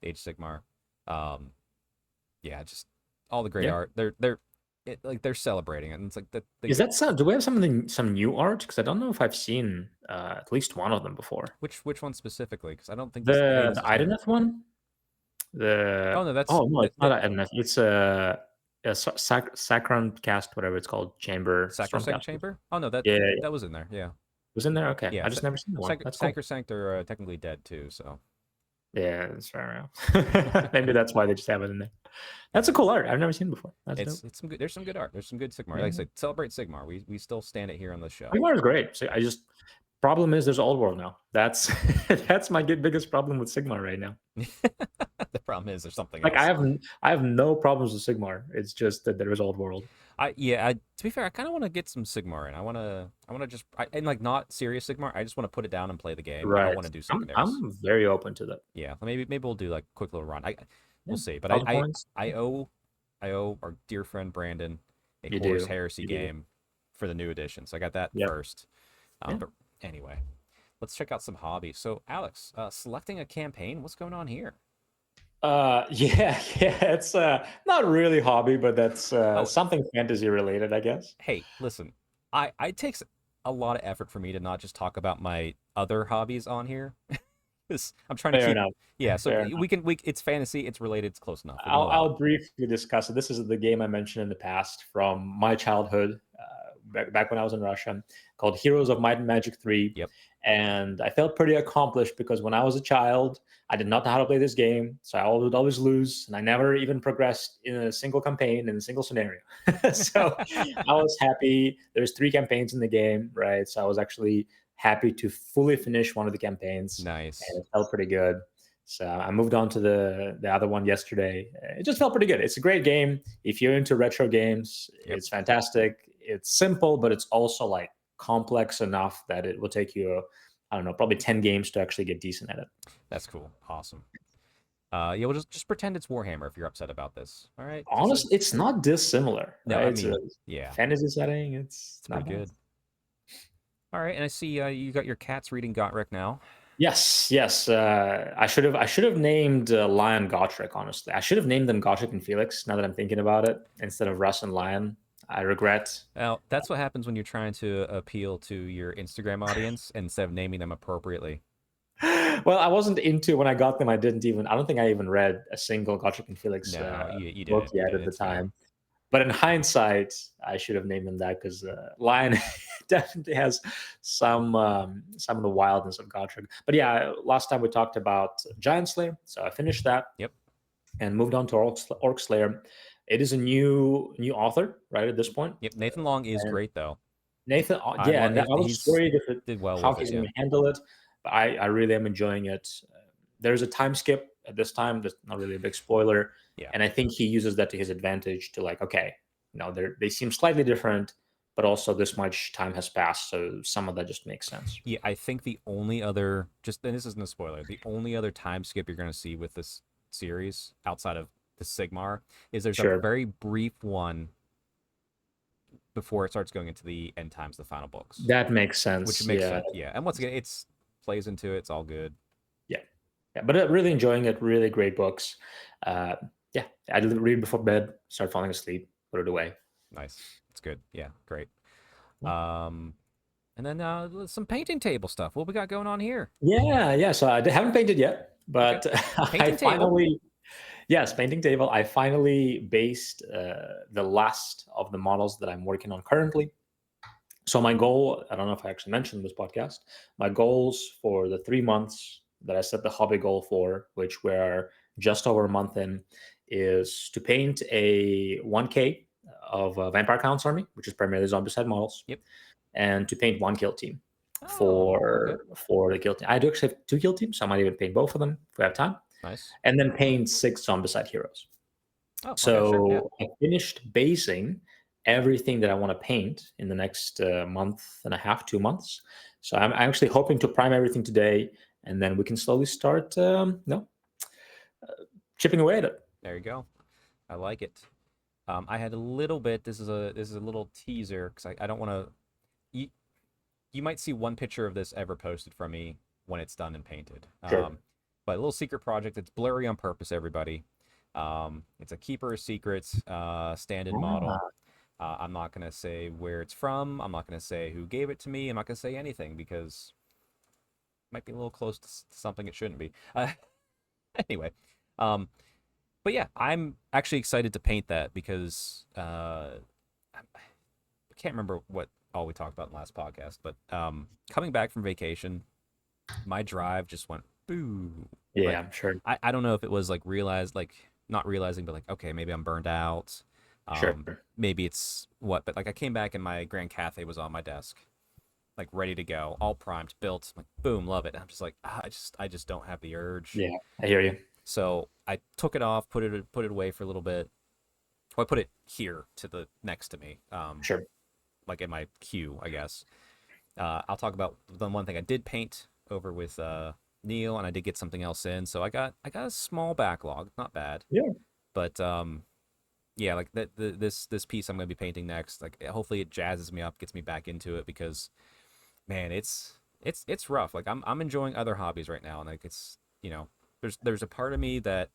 Age of Sigmar. Um, yeah, just all the great yeah. art. They're celebrating it, and it's like Is that some? Do we have some new art? Because I don't know if I've seen at least one of them before. which one specifically? Because I don't think this any of The this is new. Ideneth one. The Oh no, that's oh no, that, it's not that Ideneth. It's a Sacrum cast, whatever it's called, chamber Sacrosanct Stormcast. Chamber. Oh no, that Yeah, yeah, that, yeah. that was in there. Yeah, Was in there. Okay, yeah. I just never seen the one. That's cool. Sacrosanct are technically dead too. So Yeah, that's fair enough. Maybe that's why they just have it in there. That's a cool art. I've never seen before. That's dope. it's some good. There's some good art. There's some good Sigmar. Like I Yeah. said, celebrate Sigmar. We still stand it here on the show. Sigmar is great. So I just problem is there's old world now. That's that's my biggest problem with Sigmar right now. The problem is there's something Like else. I have no problems with Sigmar. It's just that there is old world. To be fair, I kind of want to get some Sigmar, and I want to just and like not serious Sigmar. I just want to put it down and play the game. I don't Right. want to do I'm secondaries. I'm very open to that. Yeah, maybe we'll do like a quick little run. Yeah. We'll see. But Thousand points. I owe our dear friend Brandon a You Horus do. Heresy You do. game for the new edition. So I got that Yep. first. Yeah. But anyway, let's check out some hobbies. So Alex, selecting a campaign. What's going on here? Yeah, yeah. It's not really hobby, but that's Oh, something fantasy related, I guess. hey, listen, it takes a lot of effort for me to not just talk about my other hobbies on here. 'Cause I'm trying to Fair keep, enough. yeah. So Fair enough. it's fantasy, it's related, it's close enough. We can allow it. I'll briefly discuss it. This is the game I mentioned in the past from my childhood, back when I was in Russia, called Heroes of Might and Magic 3. Yep. And I felt pretty accomplished because when I was a child, I did not know how to play this game. So I would always lose. And I never even progressed in a single campaign, in a single scenario. So I was happy. There's 3 campaigns in the game, right? So I was actually happy to fully finish one of the campaigns. Nice. And it felt pretty good. So I moved on to the other one yesterday. It just felt pretty good. It's a great game. If you're into retro games, Yep. it's fantastic. It's simple, but it's also like complex enough that it will take you, I don't know, probably 10 games to actually get decent at it. That's cool. Awesome. Yeah, we'll just pretend it's Warhammer if you're upset about this. All right. Just Honestly, it's not dissimilar. no, Right? I It's a mean, yeah, fantasy setting. it's It's not pretty bad. good. All right, and I see you got your cats reading Gotrek now. Yes, yes. I should have named Lion Gotrek. Honestly, I should have named them Gotrek and Felix. Now that I'm thinking about it, instead of Russ and Lion, I regret. Well, that's what happens when you're trying to appeal to your Instagram audience instead of naming them appropriately. Well, I wasn't into when I got them. I don't think I even read a single Gotrek and Felix No, you book did. You yet did. at the It's fair. time. But in hindsight, I should have named them that because Lion definitely has some of the wildness of Gotrek. But yeah, last time we talked about Giant Slayer, so I finished that. Yep. and moved on to Orc Slayer. It is a new author, right, at this point. Yep, Nathan Long is And great though. Nathan, yeah, and I was He's worried if did well how with it. he's going Yeah, to handle it, but I really am enjoying it. There's a time skip at this time. That's not really a big spoiler, yeah, and I think he uses that to his advantage to like, okay, they seem slightly different, but also this much time has passed, so some of that just makes sense. yeah. I think the only other and this isn't a spoiler. The only other time skip you're gonna see with this series outside of the Sigmar is there's a Sure, very brief one before it starts going into the end times, the final books, that makes which sense. makes Yeah, sense. Yeah, and once again, it's plays into it. It's all good. yeah, yeah. But really enjoying it. Really great books. Uh, yeah, I read before bed, start falling asleep, put it away. Nice. It's good. Yeah, great. Yeah. Um, and then some painting table stuff. What we got going on here? Yeah, yeah. So I haven't painted yet, Okay, but I painting table. finally, yes, painting table. I finally based the last of the models that I'm working on currently. So my goal, I don't know if I actually mentioned in this podcast, my goals for the 3 months that I set the hobby goal for, which we're just over a month in, is to paint a 1K of Vampire Count's army, which is primarily zombicide models, Yep. and to paint one kill team Oh, okay. for the kill team. I do actually have 2 kill teams, so I might even paint both of them if we have time, Nice. and then paint 6 zombicide heroes. Oh, okay, sure. Yeah. So I finished basing everything that I want to paint in the next month and a half, 2 months. So I'm actually hoping to prime everything today, and then we can slowly start, chipping away at it. There you go. I like it. I had a little bit. This is a little teaser because I don't want to. You, you might see one picture of this ever posted from me when it's done and painted. Sure. But a little secret project. It's blurry on purpose, everybody. It's a keeper of secrets stand-in model. Ah, I'm not gonna say where it's from. I'm not gonna say who gave it to me. I'm not gonna say anything because it might be a little close to something it shouldn't be. Anyway, um, but yeah, I'm actually excited to paint that because I can't remember what all we talked about in the last podcast, but coming back from vacation, my drive just went boo. yeah, Like I'm sure. I don't know if it was like realized like not realizing, but like okay, maybe I'm burned out. Sure. Maybe it's what, but like I came back and my Grand Cathay was on my desk, like ready to go, all primed, built, like boom, love it. And I'm just like I just don't have the urge. Yeah, I hear you. So I took it off, put it away for a little bit. Well, I put it here to the next to me, Sure. like in my queue, I guess. I'll talk about the one thing I did paint over with Neil, and I did get something else in. So I got a small backlog, not bad, Yeah. but yeah, like this piece I'm gonna be painting next. Like hopefully it jazzes me up, gets me back into it because man, it's rough. Like I'm enjoying other hobbies right now, and like it's there's a part of me that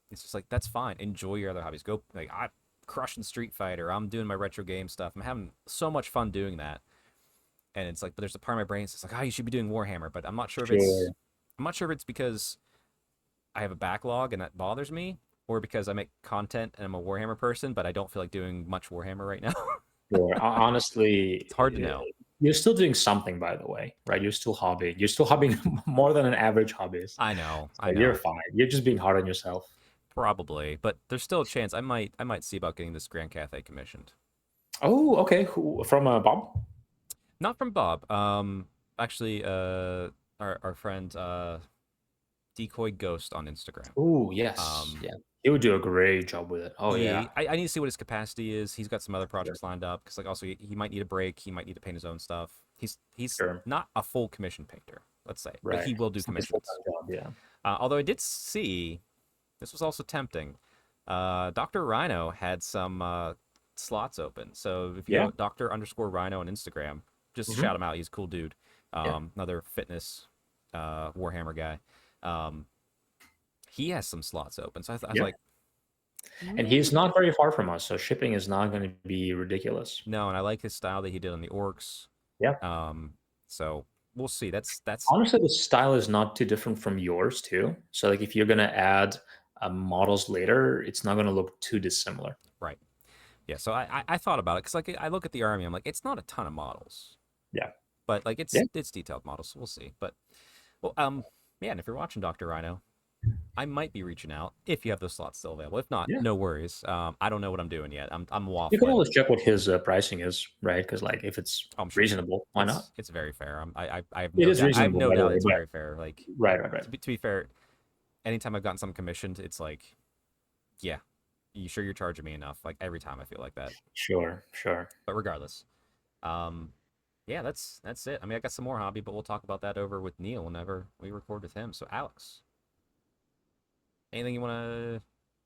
it's just like that's fine. Enjoy your other hobbies. Go like I'm crushing Street Fighter. I'm doing my retro game stuff. I'm having so much fun doing that. And it's like, but there's a part of my brain that's like, oh, you should be doing Warhammer. But Sure. I'm not sure if it's because I have a backlog and that bothers me, or because I make content and I'm a Warhammer person, but I don't feel like doing much Warhammer right now. Sure. Honestly, It's hard to know. you're still doing something, by the way, right? You're still hobbying. You're still hobbying more than an average hobbyist. I So you're know, fine. You're just being hard on yourself. probably, but there's still a chance I might see about getting this Grand Cathay commissioned. Oh, okay. From Bob? Not from Bob. Actually, our friend Decoy Ghost on Instagram. Oh, yes. Um, Yeah. He would do a great job with it. Oh, yeah, yeah. I need to see what his capacity is. He's got some other Sure. projects lined up because like also he might need a break. He might need to paint his own stuff. He's Sure. not a full commission painter, let's say, but Right. he will do It's not his commissions. full-time job. Yeah. Although I did see this was also tempting. Dr. Rhino had some slots open. So if you Yeah. go Dr. underscore Rhino on Instagram, just Hmm. shout him out. He's a cool dude. Yeah. Another fitness Warhammer guy. Um, he has some slots open. So I was Yeah. like, And he's maybe. not very far from us, so shipping is not going to be ridiculous. No, and I like his style that he did on the orcs. Yeah. Um, so we'll see. That's Honestly, the style is not too different from yours too. So like if you're gonna add models later, it's not gonna look too dissimilar. right. Yeah. So I thought about it because like I look at the army, I'm like, it's not a ton of models, Yeah. but like Yeah. it's detailed models. So we'll see. But well, yeah. And if you're watching Doctor Rhino, I might be reaching out if you have those slots still available. If not, Yeah. no worries. I don't know what I'm doing yet. I'm You can waffling. always check what his pricing is, right? Because like if it's I'm sure reasonable, why not? it's very fair. I have It no is doubt. I have reasonable, no by the doubt way, it's but very fair. Like right, right, right. to be fair, anytime I've gotten something commissioned, it's like, yeah, you sure you're charging me enough? Like every time I feel like that. Sure, sure. But regardless, um, yeah, that's it. I mean, I got some more hobby, but we'll talk about that over with Neil whenever we record with him. So Alex, anything you want to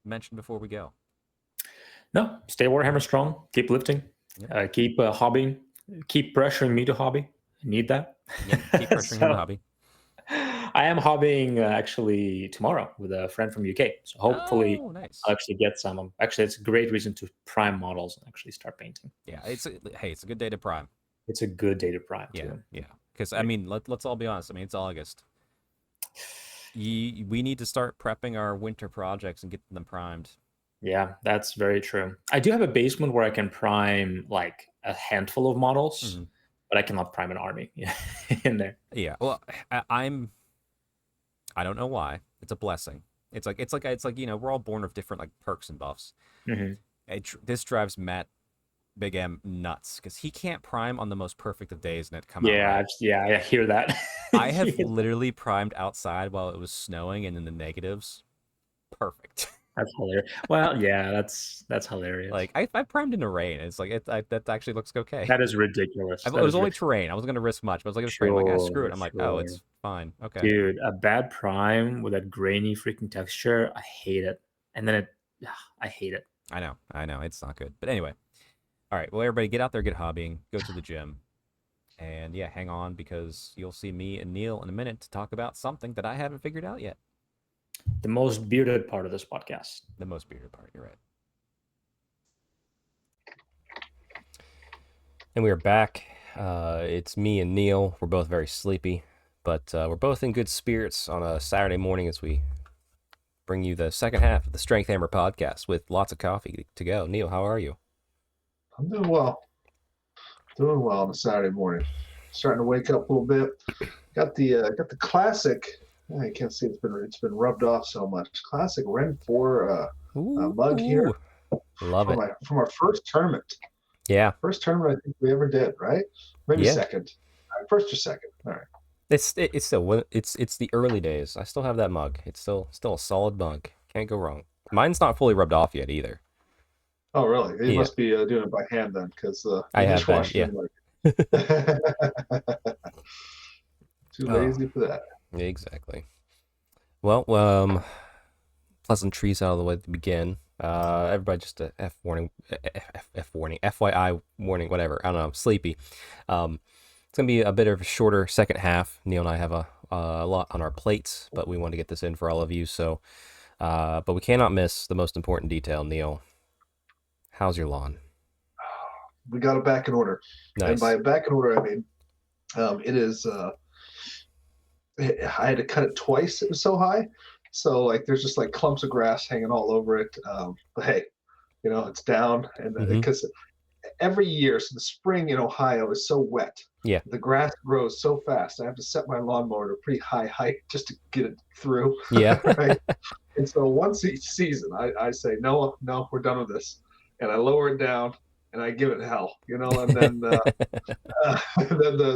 mention before we go? No, stay Warhammer strong. Keep lifting. Yep. Keep hobbying. Keep pressuring me to hobby. I need that. Yep. Keep pressuring him to So hobby. I am hobbying actually tomorrow with a friend from UK. So hopefully Oh, nice. I'll actually get some. Actually, it's a great reason to prime models and actually start painting. Yeah, hey, it's a good day to prime. It's a good day to prime Yeah, too. yeah. Because I mean, let's all be honest. I mean, it's August. We need to start prepping our winter projects and get them primed. Yeah, that's very true. I do have a basement where I can prime like a handful of models, Hmm. but I cannot prime an army in there. Yeah. Well, I don't know why. It's a blessing. It's like we're all born with different like perks and buffs. Hmm. This drives Matt Big M nuts because he can't prime on the most perfect of days and it come out Yeah, right. yeah, I hear that. I have literally primed outside while it was snowing and in the negatives. Perfect. That's hilarious. Well, yeah, that's hilarious. Like I primed in the rain. It's like that actually looks okay. That is ridiculous. It That was is only terrain. I wasn't gonna risk much, but I was like, it was rain. I'm like, screw it. sure, I'm like, oh, sure. it's fine. Okay. Dude, a bad prime with that grainy freaking texture, I hate it. And then I hate it. I know. It's not good. But anyway, all right. Well, everybody, get out there, get hobbying, go to the gym, and yeah, hang on because you'll see me and Neil in a minute to talk about something that I haven't figured out yet. The most bearded part of this podcast. The most bearded part. You're right. And we are back. It's me and Neil. We're both very sleepy, but we're both in good spirits on a Saturday morning as we bring you the second half of the Strength Hammer podcast with lots of coffee to go. Neil, how are you? I'm doing well. Doing well on a Saturday morning. Starting to wake up a little bit. Got the classic. I can't see it's been rubbed off so much. Classic Ren 4 mug here Love it. From our first tournament. Yeah. First tournament I think we ever did, right? Maybe Yeah. second. First or second. All right. It's still it's the early days. I still have that mug. It's still a solid mug. Can't go wrong. Mine's not fully rubbed off yet either. Oh really? You Yeah. must be doing it by hand then, because I have been. Yeah. Too lazy for that. Exactly. Well, pleasantries out of the way to begin. Everybody, just a F warning, FYI warning, whatever. I don't know. I'm sleepy. It's gonna be a bit of a shorter second half. Neil and I have a lot on our plates, but we want to get this in for all of you. So, but we cannot miss the most important detail. Neil, how's your lawn? We got it back in order. Nice. And by back in order, I mean it is. I had to cut it twice. It was so high, so like there's just like clumps of grass hanging all over it. But hey, it's down, and because every year, so the spring in Ohio is so wet. Yeah. The grass grows so fast. I have to set my lawnmower to a pretty high height just to get it through. Yeah. Right? And so once each season, I say no, we're done with this, and I lower it down and I give it hell, and then then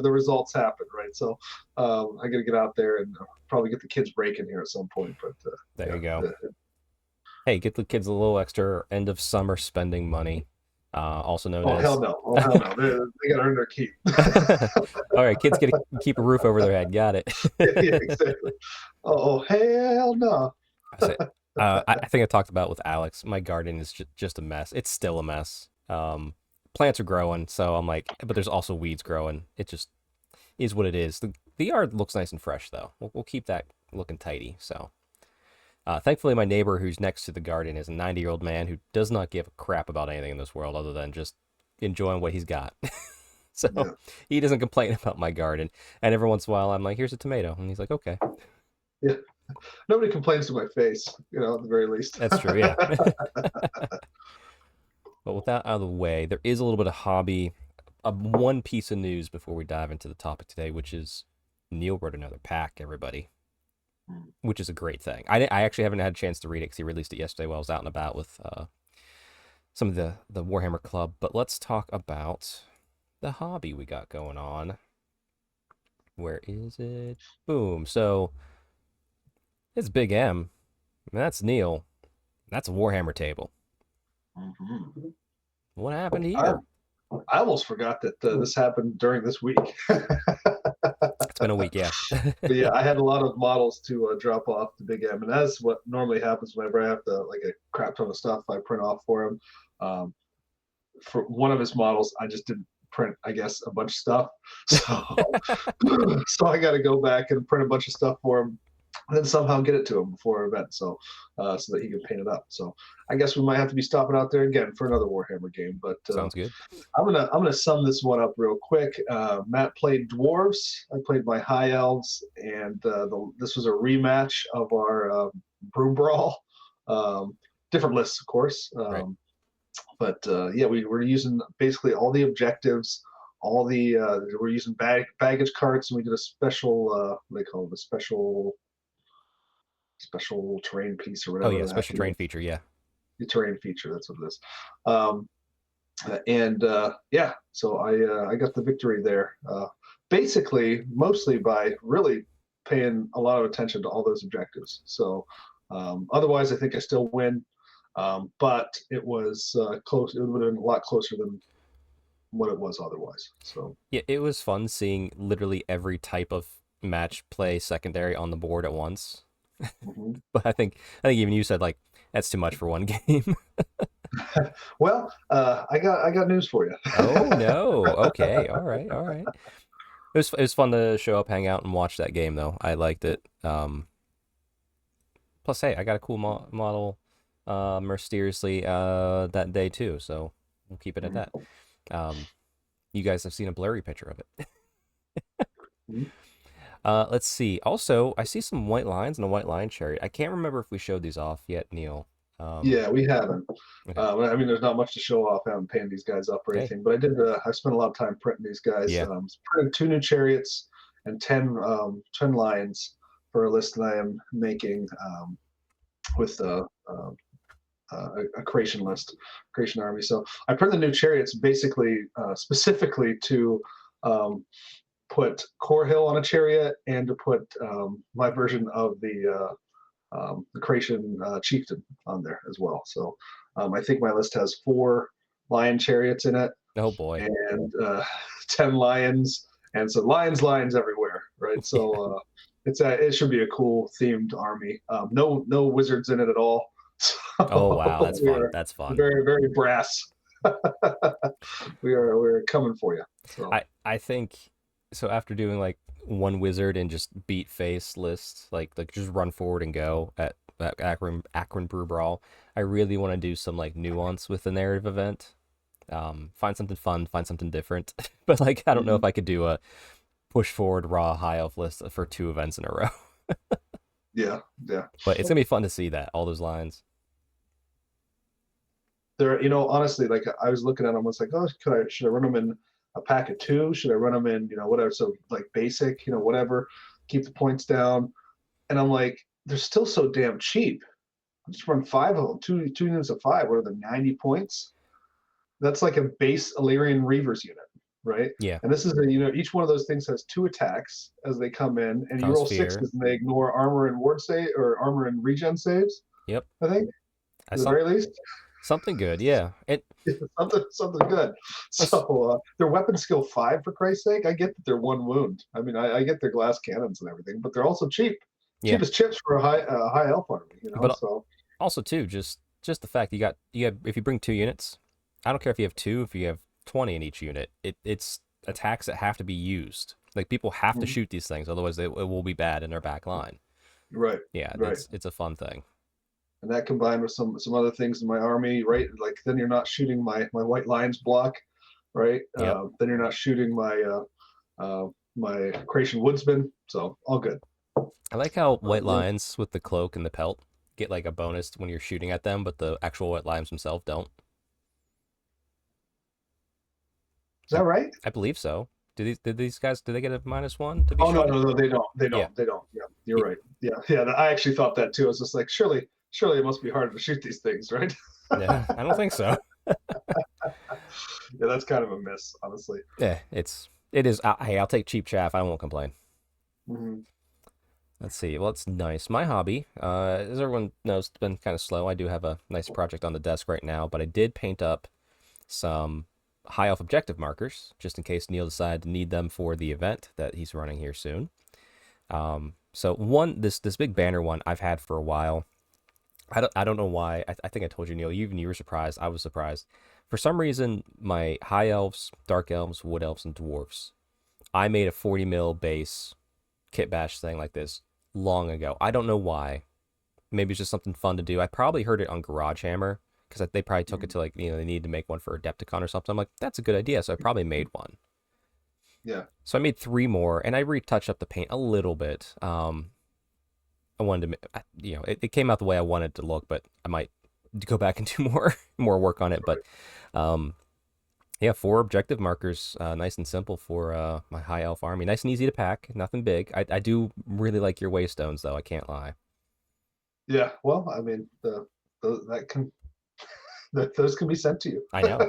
the results happen, right? So I got to get out there and probably get the kids breaking here at some point. But there you go. Hey, get the kids a little extra end of summer spending money. Also known as. Hell no! Oh hell no! They got to earn their keep. All right, kids get to keep a roof over their head. Got it. Yeah, exactly. Oh hell no! I think I talked about with Alex. My garden is just a mess. It's still a mess. Plants are growing, so I'm like, but there's also weeds growing. It just is what it is. The yard looks nice and fresh, though. We'll keep that looking tidy. So, thankfully, my neighbor who's next to the garden is a 90-year-old man who does not give a crap about anything in this world other than just enjoying what he's got. So yeah. He doesn't complain about my garden. And every once in a while, I'm like, here's a tomato. And he's like, okay. Yeah. Nobody complains to my face, at the very least. That's true, yeah. But with that out of the way, there is a little bit of hobby. One piece of news before we dive into the topic today, which is Neil wrote another pack, everybody. which is a great thing. I actually haven't had a chance to read it because he released it yesterday while I was out and about with some of the Warhammer Club. But let's talk about the hobby we got going on. Where is it? Boom. So it's Big M. That's Neil. That's a Warhammer table. Mm-hmm. What happened here? I almost forgot that this happened during this week. It's been a week, yeah. But yeah, I had a lot of models to drop off to Big M, and that's what normally happens whenever I have to like a crap ton of stuff I print off for him. For one of his models, I just didn't print, I guess, a bunch of stuff, so I got to go back and print a bunch of stuff for him, and then somehow get it to him before our event, so that he can paint it up. So I guess we might have to be stopping out there again for another Warhammer game. But sounds good. I'm gonna sum this one up real quick. Matt played dwarves. I played my high elves, and this was a rematch of our Brew Brawl. Different lists, of course. Right. But yeah, we were using basically all the objectives. All the we're using baggage carts, and we did a special what do they call it? A special terrain piece or whatever. Oh yeah, special terrain feature. Yeah. The terrain feature. That's what it is. Yeah, so I got the victory there. Basically, mostly by really paying a lot of attention to all those objectives. So otherwise, I think I still win. But it was close. It would have been a lot closer than what it was otherwise. So yeah, it was fun seeing literally every type of match play secondary on the board at once. mm-hmm. But I think even you said like that's too much for one game. Well, I got news for you. Oh no! Okay, all right. It was fun to show up, hang out, and watch that game though. I liked it. Plus, hey, I got a cool model, mysteriously that day too. So we'll keep it at that. You guys have seen a blurry picture of it. Let's see. Also, I see some white lines and a white line chariot. I can't remember if we showed these off yet, Neil. Yeah, we haven't. Okay. I mean, there's not much to show off. I haven't painted these guys up or anything, but I did. I spent a lot of time printing these guys. Yeah. Printed 2 new chariots and 10 lions for a list that I am making with a creation list, creation army. So I printed the new chariots basically specifically to put Core Hill on a chariot and to put my version of the creation chieftain on there as well. So I think my list has 4 lion chariots in it. Oh boy. And 10 lions, and so lions everywhere, right? So it should be a cool themed army. No wizards in it at all. So oh wow, that's fun. That's fun. Very, very brass. we're coming for you. So. I think so. After doing like one wizard and just beat face lists, like just run forward and go at Akron Brew Brawl, I really want to do some like nuance with the narrative event. Find something fun, find something different. But like I don't know if I could do a push forward raw high elf list for 2 events in a row. Yeah. But it's gonna be fun to see that all those lines. There, honestly, like I was looking at them, I was like, oh, should I run them in a pack of 2? Should I run them in, whatever? So like basic, whatever, keep the points down. And I'm like, they're still so damn cheap. I just run 5 of them, 2 units of 5. What are the 90 points? That's like a base Illyrian Reavers unit, right? Yeah. And this is each one of those things has 2 attacks as they come in, and you roll 6 because they ignore armor and ward save or armor and regen saves. Yep. I think at the very least. Something good, yeah. Something good. So their weapon skill 5, for Christ's sake. I get that they're 1 wound. I mean, I get their glass cannons and everything, but they're also cheap. Yeah. Cheap as chips for a high elf army. But so also too, just the fact you have if you bring 2 units, I don't care if you have 2, if you have 20 in each unit, it's attacks that have to be used. Like people have to shoot these things, otherwise it will be bad in their back line. Right. Yeah, right. It's a fun thing. And that combined with some other things in my army, right? Like then you're not shooting my white lions block, right? Yep. Then you're not shooting my creation woodsman. So all good. I like how white lions with the cloak and the pelt get like a bonus when you're shooting at them, but the actual white lions themselves don't. Is that right? I believe so. Did these guys? Do they get a -1 to be? Oh no, they don't. They don't. Yeah. You're right. Yeah. I actually thought that too. I was just like, surely it must be harder to shoot these things, right? Yeah, I don't think so. Yeah, that's kind of a miss, honestly. Yeah, it is. Hey, I'll take cheap chaff. I won't complain. Mm-hmm. Let's see. Well, it's nice. My hobby, as everyone knows, it's been kind of slow. I do have a nice project on the desk right now, but I did paint up some high elf objective markers just in case Neil decided to need them for the event that he's running here soon. So this big banner one I've had for a while. I don't know why. I think I told you, Neil. You were surprised. I was surprised. For some reason, my high elves, dark elves, wood elves, and dwarfs, I made a 40 mil base kit bash thing like this long ago. I don't know why. Maybe it's just something fun to do. I probably heard it on Garage Hammer because they probably took it to they needed to make one for Adepticon or something. I'm like, that's a good idea. So I probably made one. Yeah. So I made 3 more, and I retouched up the paint a little bit. I wanted to, it came out the way I wanted it to look, but I might go back and do more work on it. But, yeah, 4 objective markers, nice and simple for my high elf army. Nice and easy to pack, nothing big. I do really like your waystones, though. I can't lie. Yeah. Well, I mean, those can be sent to you. I know.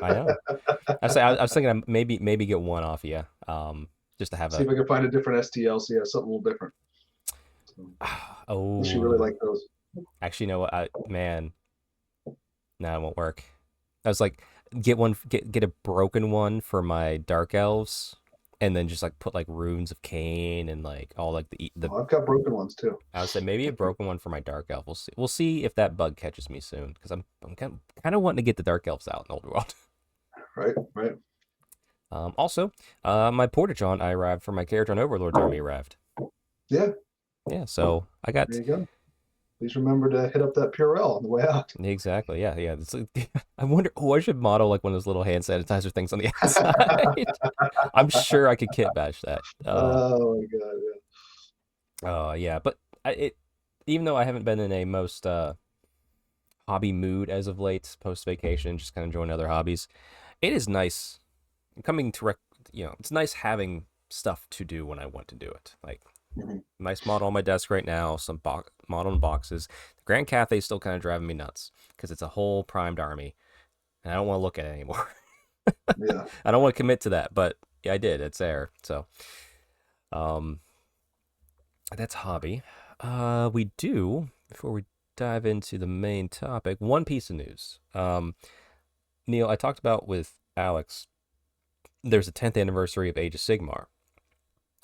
I was thinking I'd maybe get one off you, just to have See if I can find a different STL. So yeah, something a little different. Oh, she really like those. Actually, you know what? Man, no, it won't work. I was like, get a broken one for my dark elves, and then just like put like runes of Cain and like all like the. I've got broken ones too. I would say maybe a broken one for my dark elf. We'll see if that bug catches me soon because I'm kind of wanting to get the dark elves out in Old World. Right. Also, my Portageon I arrived for my character on Overlord's army arrived. Yeah. Yeah, so I got. There you go. Please remember to hit up that Purell on the way out. Exactly. Yeah. It's like, I wonder. Oh, I should model like one of those little hand sanitizer things on the outside. I'm sure I could kit bash that. Oh my god. Yeah. Yeah, but even though I haven't been in a most hobby mood as of late, post vacation, just kind of enjoying other hobbies, it is nice coming to it's nice having stuff to do when I want to do it. Like. Mm-hmm. Nice model on my desk right now. Some model in boxes. The Grand Cathay is still kind of driving me nuts because it's a whole primed army, and I don't want to look at it anymore. Yeah. I don't want to commit to that, but yeah, I did. It's there. So, that's hobby. We do before we dive into the main topic. One piece of news. Neil, I talked about with Alex. There's a 10th anniversary of Age of Sigmar.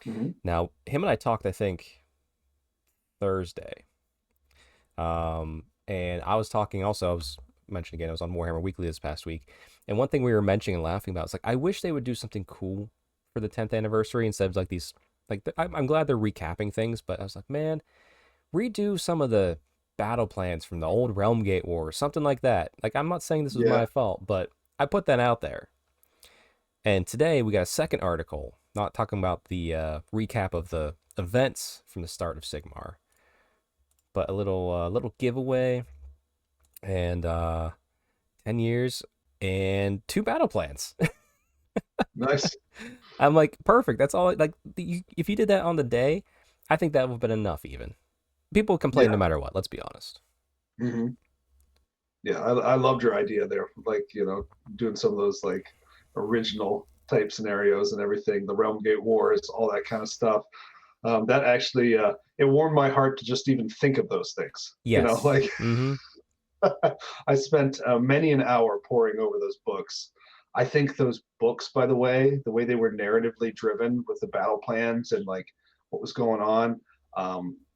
Mm-hmm. Now, him and I talked, I think, Thursday. And I was talking also, I was mentioning again, I was on Warhammer Weekly this past week. And one thing we were mentioning and laughing about is like, I wish they would do something cool for the 10th anniversary instead of like these, like, I'm glad they're recapping things, but I was like, man, redo some of the battle plans from the old Realm Gate War, something like that. Like, I'm not saying this was my fault, but I put that out there. And today we got a second article. Not talking about the recap of the events from the start of Sigmar, but a little giveaway, and 10 years and 2 battle plans. Nice. I'm like, perfect. That's all. Like, if you did that on the day, I think that would have been enough. Even people complain no matter what. Let's be honest. Mm-hmm. Yeah, I loved your idea there. Like, doing some of those like original type scenarios and everything, the Realm Gate Wars, all that kind of stuff. That actually it warmed my heart to just even think of those things. Yes. Mm-hmm. I spent many an hour poring over those books. I think those books, by the way they were narratively driven with the battle plans and like what was going on,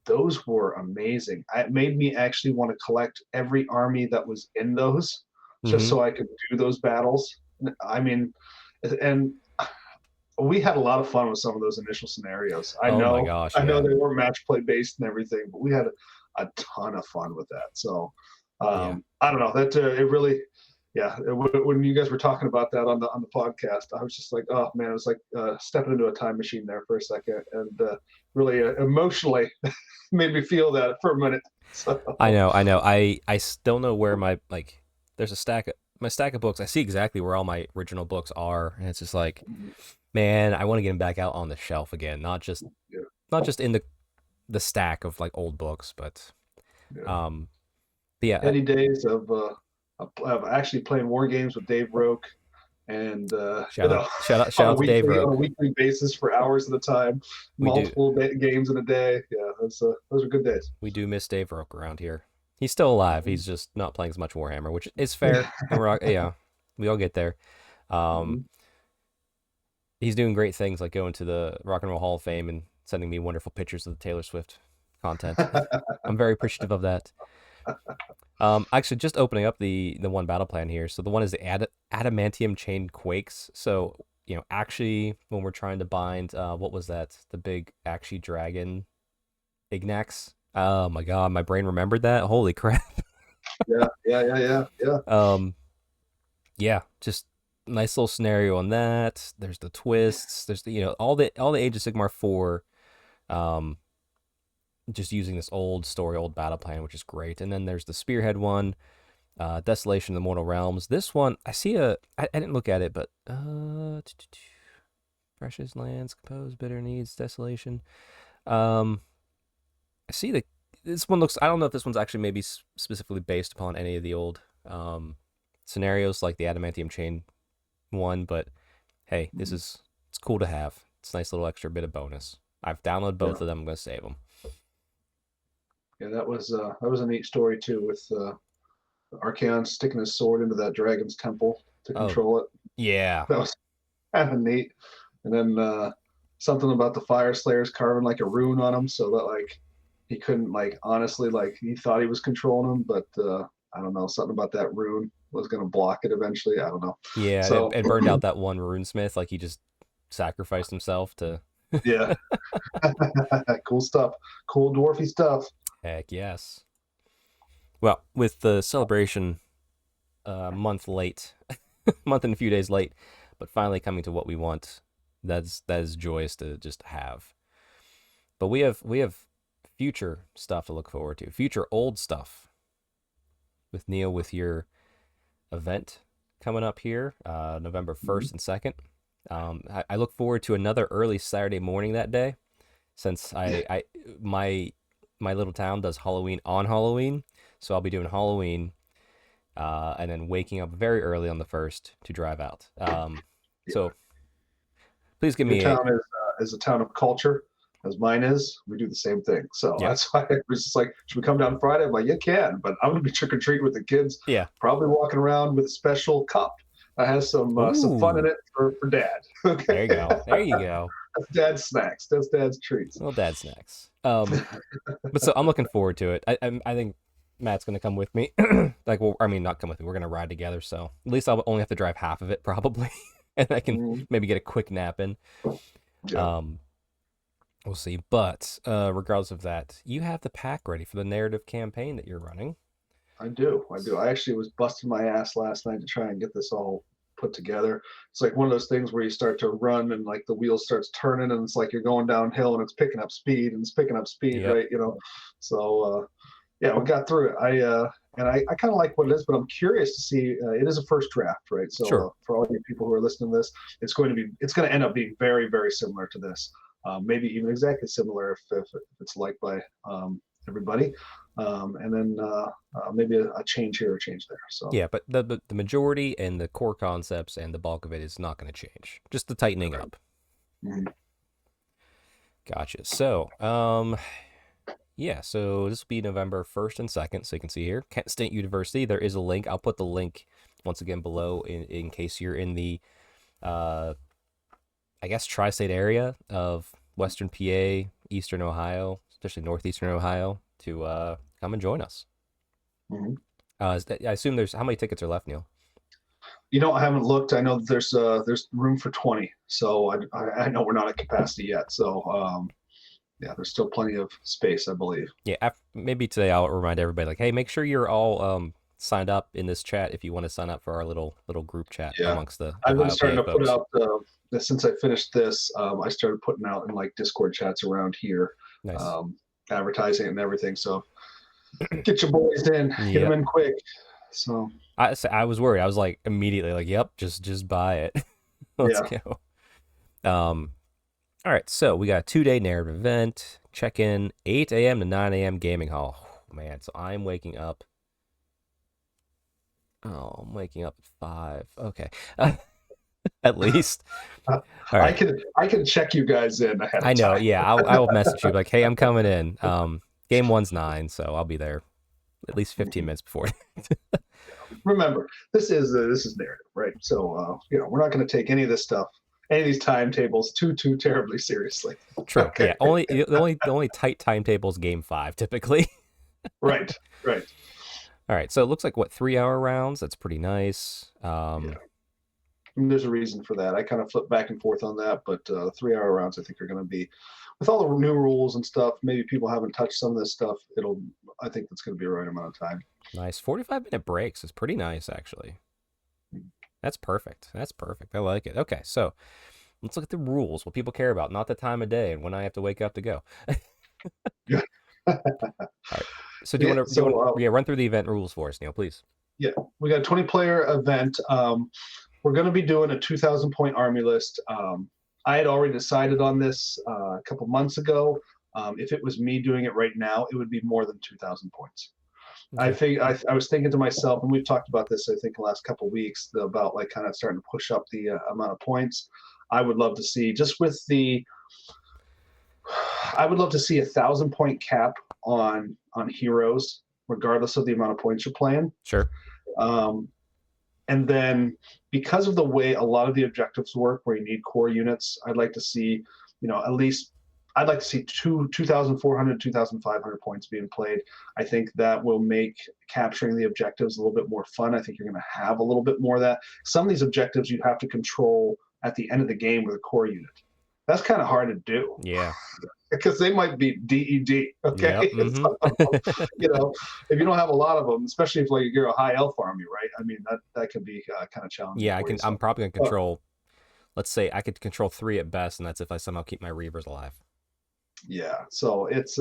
those were amazing. It made me actually want to collect every army that was in those, just so I could do those battles. I mean, and we had a lot of fun with some of those initial scenarios. I know they weren't match play based and everything, but we had a ton of fun with that. So I don't know, that it really, when you guys were talking about that on the podcast, I was just like, oh man, it was like stepping into a time machine there for a second, and really emotionally made me feel that for a minute. So. I know. I still know where there's my stack of books. I see exactly where all my original books are, and it's just like, man, I want to get them back out on the shelf again, not just in the the stack of like old books, but Yeah. yeah, Any days of actually playing war games with Dave Roke, and shout out on to Dave a Roke. weekly basis for hours at a time, We do multiple games in a day. Yeah, those are good days. we do miss Dave Roke around here. He's still alive. He's just not playing as much Warhammer, which is fair. And we're all, yeah, we all get there. Um, he's doing great things like going to the Rock and Roll Hall of Fame and sending me wonderful pictures of the Taylor Swift content. I'm very appreciative of that. Actually, just opening up the one battle plan here. So the one is the adamantium chain quakes. So actually, when we're trying to bind, what was that? The big actually dragon, Ignax. Oh my god, my brain remembered that. Holy crap. Yeah. Yeah, just nice little scenario on that. There's the twists. There's the all the Age of Sigmar 4. Just using this old battle plan, which is great. And then there's the Spearhead one, Desolation of the Mortal Realms. This one, I see I didn't look at it, but Precious Lands, Compose, Bitter Needs, Desolation. I see this one looks, I don't know if this one's actually maybe specifically based upon any of the old scenarios like the Adamantium Chain one, but hey, it's cool to have. It's a nice little extra bit of bonus. I've downloaded both of them. I'm going to save them. Yeah, that was a neat story too, with Archaon sticking his sword into that dragon's temple to control it. Yeah, that was kind of neat. And then something about the Fire Slayers carving like a rune on him, so that like he couldn't honestly he thought he was controlling him, but I don't know, something about that rune was going to block it eventually. I don't know. Yeah, so it burned out that one runesmith. Like he just sacrificed himself to. Yeah. Cool stuff. Cool dwarfy stuff. Heck yes. Well, with the celebration month late, month and a few days late, but finally coming to what we want, that is joyous to just have. But we have future stuff to look forward to, future old stuff. With Neil, with your event coming up here, November 1st and 2nd. I look forward to another early Saturday morning that day, since my little town does Halloween on Halloween, so I'll be doing Halloween, and then waking up very early on the 1st to drive out. So please give me. Your town is a town of culture, as mine is. We do the same thing, so that's why it was just like, should we come down Friday? I'm like, you can, but I'm gonna be trick or treating with the kids. Yeah, probably walking around with a special cup that has some fun in it for Dad. Okay, there you go. There you go. That's Dad's snacks. That's Dad's treats. Well, Dad snacks. But so I'm looking forward to it. I think Matt's gonna come with me. Not come with me. We're gonna ride together. So at least I'll only have to drive half of it probably, and I can maybe get a quick nap in. Yeah. We'll see. But regardless of that, you have the pack ready for the narrative campaign that you're running. I do. I actually was busting my ass last night to try and get this all put together. It's like one of those things where you start to run and the wheel starts turning and it's like you're going downhill and it's picking up speed Yep. right? So we got through it. I kind of like what it is, but I'm curious to see. It is a first draft, right? So sure. For all you people who are listening to this, it's going to end up being very, very similar to this. Maybe even exactly similar if it's liked by everybody, and then maybe a change here or change there. So yeah, but the majority and the core concepts and the bulk of it is not going to change, just the tightening up. Gotcha. So so this will be November 1st and 2nd, so you can see here, Kent State University. There is a link. I'll put the link once again below in case you're in the tri-state area of Western PA, Eastern Ohio, especially Northeastern Ohio, to come and join us. I assume how many tickets are left, Neil? I haven't looked. I know that there's room for 20, so I know we're not at capacity yet. So there's still plenty of space, I believe. Yeah, maybe today I'll remind everybody, hey, make sure you're all signed up in this chat if you want to sign up for our little group chat amongst the I've been starting to put out since I finished this. I started putting out in Discord chats around here, nice. Advertising and everything. So get your boys in, get them in quick. So I was worried. I was immediately yep, just buy it. Let's go. All right, so we got a 2-day narrative event. check in 8 a.m. to 9 a.m. gaming hall. Oh, man, so I'm waking up. Oh, I'm waking up at 5. Okay. At least. All right. I can check you guys in ahead of time. I know. Yeah, I will message you like, hey, I'm coming in. Game 1's 9, so I'll be there at least 15 minutes before. Remember, this is narrative, right? So we're not going to take any of this stuff, any of these timetables too terribly seriously. True. Okay. Yeah. The only tight timetable is Game 5 typically. Right. All right. So it looks like 3-hour rounds. That's pretty nice. And there's a reason for that. I kind of flip back and forth on that, but 3-hour rounds I think are going to be, with all the new rules and stuff. Maybe people haven't touched some of this stuff. I think that's going to be the right amount of time. Nice. 45-minute breaks is pretty nice, actually. That's perfect. I like it. Okay, so let's look at the rules. What people care about, not the time of day and when I have to wake up to go. Yeah. All right. So do you want to run through the event rules for us, Neil, please? Yeah, we got a 20-player event. We're going to be doing a 2,000 point army list. I had already decided on this a couple months ago. If it was me doing it right now, it would be more than 2,000 points. Okay. I was thinking to myself, and we've talked about this, I think, the last couple of weeks, about like kind of starting to push up the amount of points. I would love to see, I would love to see 1,000 point cap on heroes, regardless of the amount of points you're playing. Sure. And then because of the way a lot of the objectives work, where you need core units, I'd like to see, at least I'd like to see 2,400, 2,500 points being played. I think that will make capturing the objectives a little bit more fun. I think you're going to have a little bit more of that. Some of these objectives you have to control at the end of the game with a core unit. That's kind of hard to do. Yeah. Because they might be DED. Okay. Yep. If you don't have a lot of them, especially if you're a high elf army, right? I mean, that can be kind of challenging. Yeah, I'm probably going to control, let's say I could control 3 at best, and that's if I somehow keep my Reavers alive. Yeah. So it's,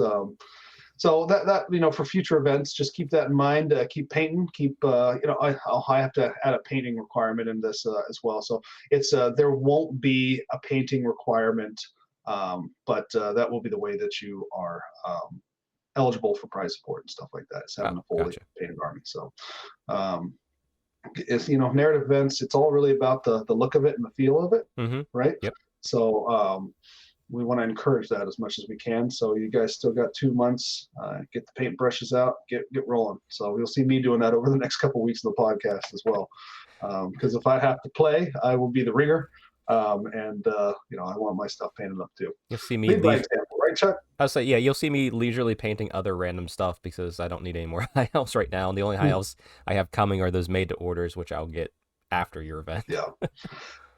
so that for future events, just keep that in mind. Keep painting. I have to add a painting requirement in this as well. So it's there won't be a painting requirement, but that will be the way that you are eligible for prize support and stuff like that. It's having a fully painted army. So it's narrative events. It's all really about the look of it and the feel of it, right? Yep. So we want to encourage that as much as we can. So you guys still got 2 months. Get the paint brushes out. Get rolling. So you'll see me doing that over the next couple of weeks of the podcast as well. Because if I have to play, I will be the ringer. And I want my stuff painted up too. You'll see me. By example, right, Chuck? I'll say, yeah, you'll see me leisurely painting other random stuff because I don't need any more high elves right now. And the only high elves I have coming are those made to orders, which I'll get after your event. Yeah.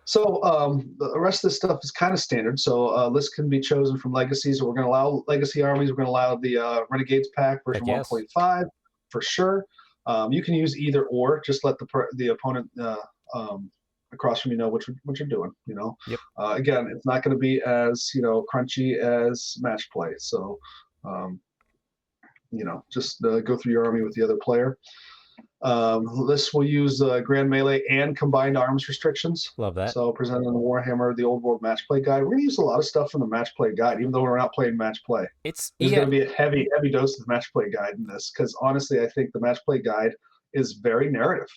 So the rest of this stuff is kind of standard. So lists can be chosen from legacies. We're going to allow legacy armies. We're going to allow the Renegades pack version 1.5 for sure. You can use either or. Just let the opponent across from you know what you're doing. Yep. Again, it's not going to be as crunchy as match play. So just go through your army with the other player. Lists will use grand melee and combined arms restrictions. Love that. So presented in the Warhammer, the Old World match play guide. We're going to use a lot of stuff from the match play guide, even though we're not playing match play. There's going to be a heavy dose of match play guide in this, because honestly, I think the match play guide is very narrative.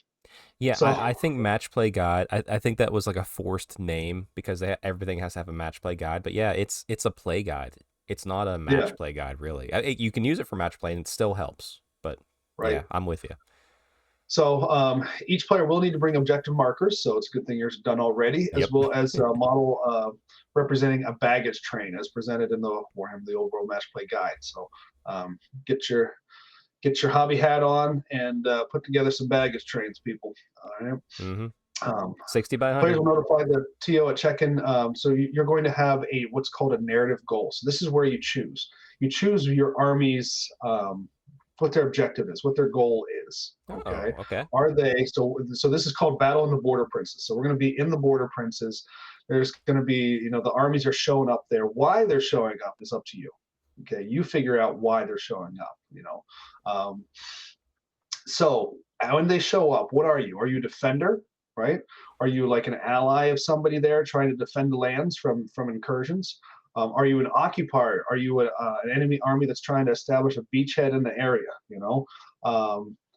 Yeah, so, I think match play guide. I think that was like a forced name because everything has to have a match play guide. But yeah, it's a play guide. It's not a match play guide, really. You can use it for match play and it still helps. But yeah, I'm with you. So each player will need to bring objective markers, so it's a good thing yours done already, as well as a model representing a baggage train as presented in the Warhammer the Old World Match Play Guide. So get your hobby hat on and put together some baggage trains, people. All right. 60 by 100. Players will notify the TO at check-in. So you're going to have what's called a narrative goal. So this is where you choose. You choose your army's what their objective is, what their goal is. Okay. Okay. Are they so this is called Battle in the Border Princes. So we're going to be in the Border Princes. There's going to be, the armies are showing up there. Why they're showing up is up to you. Okay. You figure out why they're showing up, So when they show up, what are you? Are you a defender, right? Are you like an ally of somebody there trying to defend the lands from incursions? Are you an occupier? Are you an enemy army that's trying to establish a beachhead in the area?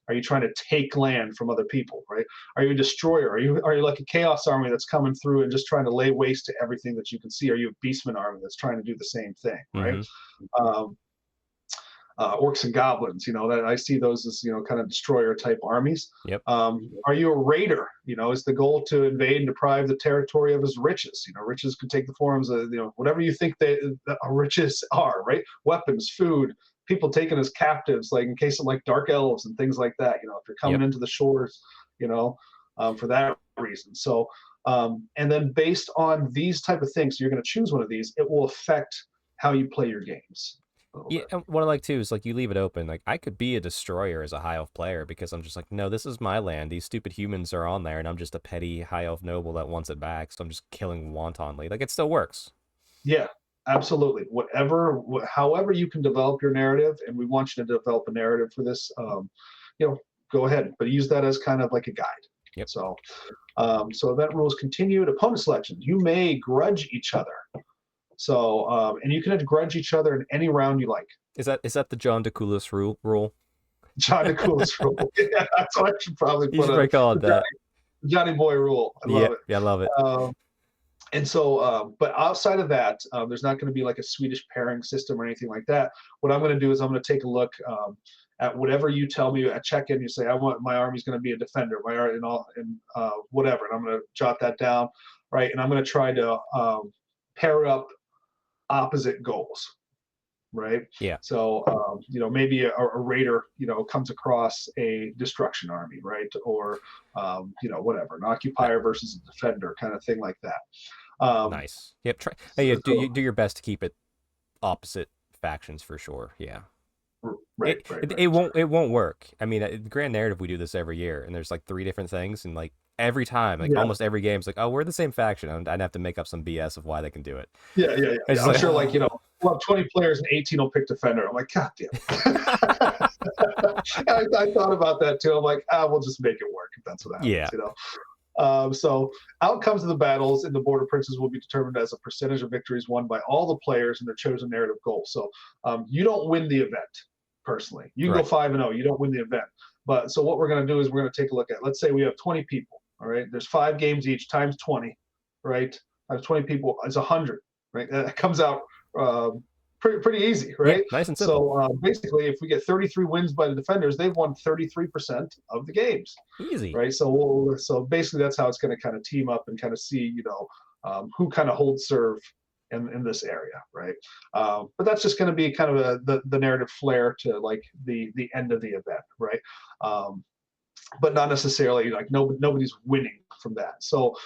Are you trying to take land from other people, right? Are you a destroyer? Are you like a chaos army that's coming through and just trying to lay waste to everything that you can see? Are you a beastman army that's trying to do the same thing, right? Orcs and goblins, that I see those as kind of destroyer type armies. Yep. Are you a raider? Is the goal to invade and deprive the territory of his riches? Riches could take the forms of whatever you think the riches are, right? Weapons, food, people taken as captives, like in case of like dark elves and things like that. If you're coming into the shores, for that reason. So, and then based on these type of things, so you're going to choose one of these. It will affect how you play your games. Yeah, and what I like too is like you leave it open. Like I could be a destroyer as a high elf player because I'm just like, no, this is my land. These stupid humans are on there, and I'm just a petty high elf noble that wants it back. So I'm just killing wantonly. Like it still works. Yeah, absolutely. However you can develop your narrative, and we want you to develop a narrative for this. Go ahead, but use that as kind of like a guide. Yep. So event rules continued. Opponent selections. You may grudge each other. So, and you can grudge each other in any round you like. Is that the John DeCoulis rule? John DeCoulis rule. Yeah, that's what I should probably put. You should call it that. Johnny Boy rule. I love it. Yeah, I love it. And so, but outside of that, there's not going to be like a Swedish pairing system or anything like that. What I'm going to do is I'm going to take a look at whatever you tell me at check-in. You say, I want my army's going to be a defender, whatever, and I'm going to jot that down, right? And I'm going to try to pair up opposite goals, right? Yeah. So maybe a raider comes across a destruction army, right? Or whatever, an occupier versus a defender kind of thing like that. Nice. Yep. Do your best to keep it opposite factions for sure. Yeah. Right. It won't work. I mean, the grand narrative, we do this every year, and there's like 3 different things, and like every time, almost every game, it's like, oh, we're the same faction. I'd have to make up some BS of why they can do it. Yeah. I'm sure, we'll have 20 players and 18 will pick defender. I'm like, God damn. I thought about that too. I'm like, we'll just make it work if that's what happens. Yeah. So outcomes of the battles in the Border Princes will be determined as a percentage of victories won by all the players in their chosen narrative goal. So you don't win the event personally. You can go 5-0. You don't win the event. But so what we're going to do is we're going to take a look at, let's say we have 20 people. All right. There's 5 games each times 20, right? Times 20 people is 100, right? That comes out pretty easy, right? Yeah, nice and simple. So basically, if we get 33 wins by the defenders, they've won 33% of the games. Easy, right? So basically, that's how it's going to kind of team up and kind of see, who kind of holds serve in this area, right? But that's just going to be kind of the narrative flair to like the end of the event, right? But not necessarily like nobody's winning from that. So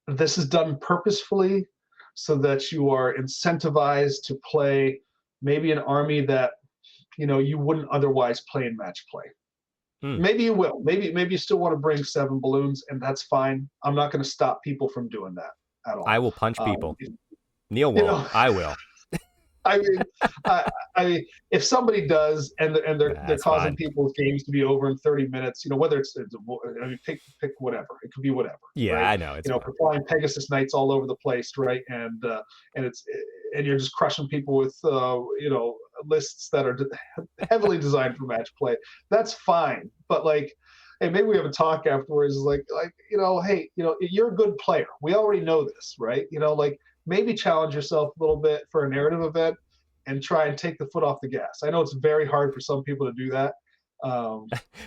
this is done purposefully so that you are incentivized to play maybe an army that you wouldn't otherwise play in match play. Maybe you will. Maybe you still want to bring 7 balloons, and that's fine. I'm not going to stop people from doing that at all. I will punch people. Neil won't. I will. I mean, if somebody does, and they're causing fine. People's games to be over in 30 minutes, whether it's pick whatever, it could be whatever. Yeah, right? I know. It's we're flying Pegasus Knights all over the place, right? And you're just crushing people with lists that are heavily designed for match play. That's fine, but like, hey, maybe we have a talk afterwards. Like hey, you're a good player. We already know this, right? Maybe challenge yourself a little bit for a narrative event and try and take the foot off the gas. I know it's very hard for some people to do that.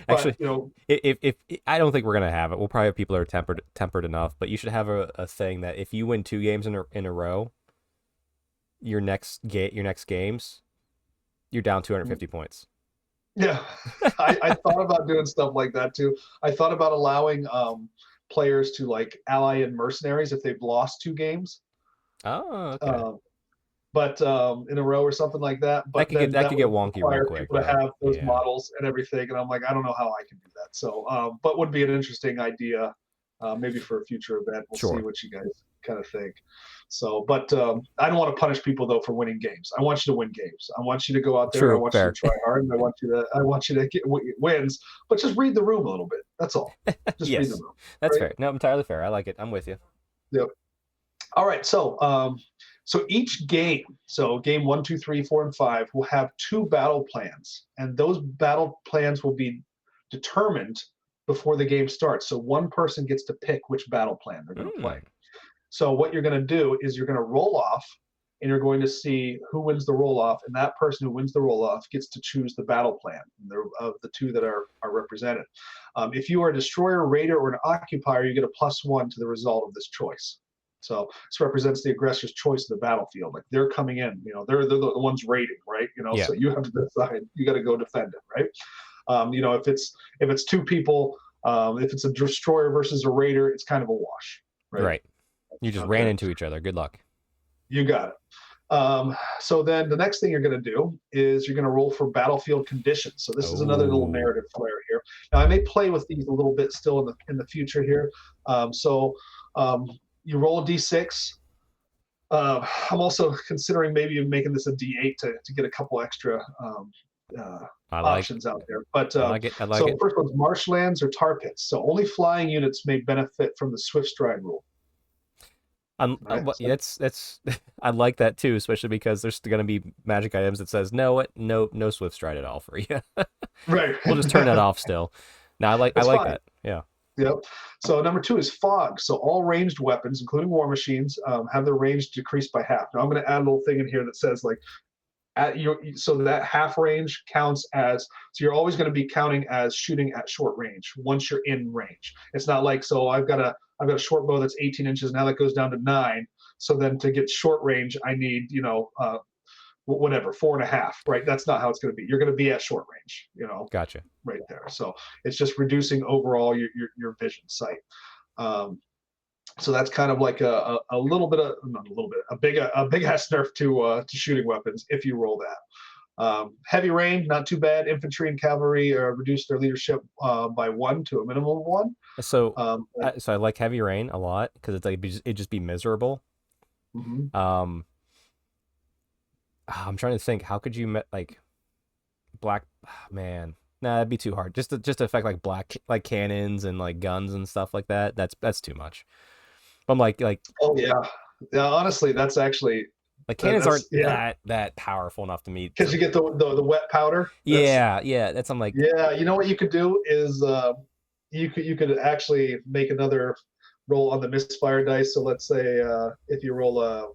Actually, but, if I don't think we're gonna have it. We'll probably have people that are tempered enough. But you should have a thing that if you win 2 games in a row, your next games, you're down 250 points. Yeah, I thought about doing stuff like that too. I thought about allowing players to like ally in mercenaries if they've lost 2 games. Oh, okay. But in a row or something like that. But that could get wonky real quick. To have those models and everything, and I'm like, I don't know how I can do that. So, but would be an interesting idea, maybe for a future event. We'll see what you guys kind of think. So, but I don't want to punish people though for winning games. I want you to win games. I want you to go out there. I want you to try hard. And I want you to get wins. But just read the room a little bit. That's all. Just read the room. That's fair. No, entirely fair. I like it. I'm with you. Yep. All right. So So each game, so game 1, 2, 3, 4, and 5, will have 2 battle plans, and those battle plans will be determined before the game starts. So one person gets to pick which battle plan they're going to play. So what you're going to do is you're going to roll off, and you're going to see who wins the roll off, and that person who wins the roll off gets to choose the battle plan of the 2 that are represented. If you are a destroyer, raider, or an occupier, you get a +1 to the result of this choice. So this represents the aggressor's choice of the battlefield. Like they're coming in, they're the ones raiding, right? Yeah. So you have to decide. You got to go defend it, right? If it's 2 people, if it's a destroyer versus a raider, it's kind of a wash, right? Right. You just ran into each other. Good luck. You got it. So then the next thing you're going to do is you're going to roll for battlefield conditions. So this is another little narrative flair here. Now I may play with these a little bit still in the future here. You roll a d6. I'm also considering maybe making this a d8 to get a couple extra options out there. But I like it. The first one's marshlands or tar pits. So only flying units may benefit from the swift stride rule. That's I like that too, especially because there's going to be magic items that says no swift stride at all for you. Right. We'll just turn that off still. Now I like that. Yeah. Yep. So number 2 is fog. So all ranged weapons, including war machines, have their range decreased by half. Now I'm going to add a little thing in here that says like so that half range counts as, so you're always going to be counting as shooting at short range once you're in range. It's not like, so I've got a short bow that's 18 inches. Now that goes down to 9. So then to get short range, I need, 4.5, right? That's not how it's going to be. You're going to be at short range, Gotcha. right there. So it's just reducing overall your vision sight. So that's kind of like a little bit of, not a little bit, a big ass nerf to shooting weapons if you roll that. Heavy rain, not too bad. Infantry and cavalry reduce their leadership by 1 to a minimum of 1. So I like heavy rain a lot because it's like it'd just be miserable. Mm-hmm. I'm trying to think. How could you like black? Man, nah, that'd be too hard. Just to affect like black like cannons and like guns and stuff like that. That's too much. I'm like. Oh yeah. Honestly, that's actually. Like cannons aren't that powerful enough to me. Because you get the wet powder. Yeah. That's I'm like. Yeah, you know what you could do is you could actually make another roll on the misfire dice. So let's say if you roll a